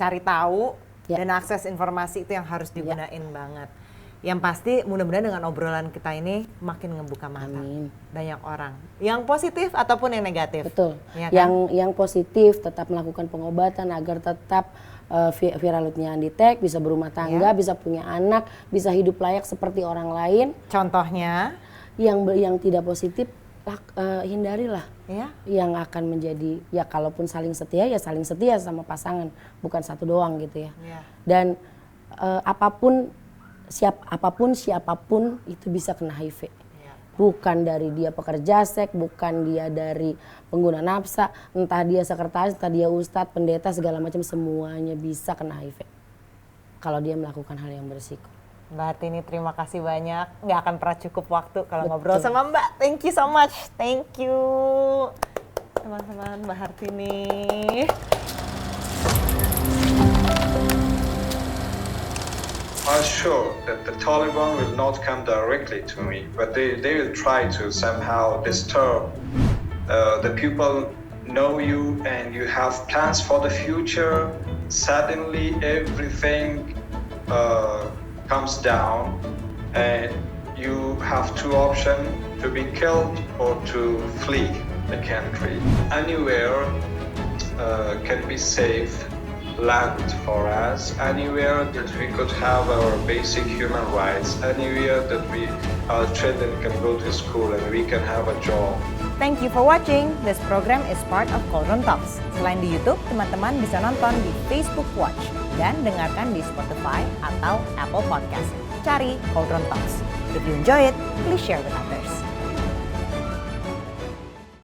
B: cari tahu, dan akses informasi itu yang harus digunain banget. Yang pasti mudah-mudahan dengan obrolan kita ini makin ngebuka mata.
A: Amin.
B: Banyak orang yang positif ataupun yang negatif.
A: Betul.
B: Ya kan?
A: Yang positif tetap melakukan pengobatan agar tetap viral loadnya undetect, bisa berumah tangga, bisa punya anak, bisa hidup layak seperti orang lain.
B: Contohnya
A: yang tidak positif, hindarilah.
B: Ya. Yang
A: akan menjadi, ya kalaupun saling setia, ya saling setia sama pasangan, bukan satu doang gitu ya. Dan apapun siapapun itu bisa kena HIV. Bukan dari dia pekerja seks, bukan dia dari pengguna nafsa, entah dia sekretaris, entah dia ustadz, pendeta, segala macam, semuanya bisa kena HIV kalau dia melakukan hal yang berisiko.
B: Mbak Tini, terima kasih banyak. Nggak akan pernah cukup waktu kalau ngobrol sama Mbak. Thank you so much. Thank you. Teman-teman, Mbak Hartini.
C: I'm sure that the Taliban will not come directly to me, but they will try to somehow disturb the people know you and you have plans for the future. Suddenly everything comes down and you have two options, to be killed or to flee the country. Anywhere can be safe land for us, anywhere that we could have our basic human rights, anywhere that our children can go to school and we can have a job.
B: Thank you for watching. This program is part of Cauldron Talks. Selain di YouTube, teman-teman bisa nonton di Facebook Watch dan dengarkan di Spotify atau Apple Podcast. Cari Cauldron Talks. If you enjoy it, please share with us.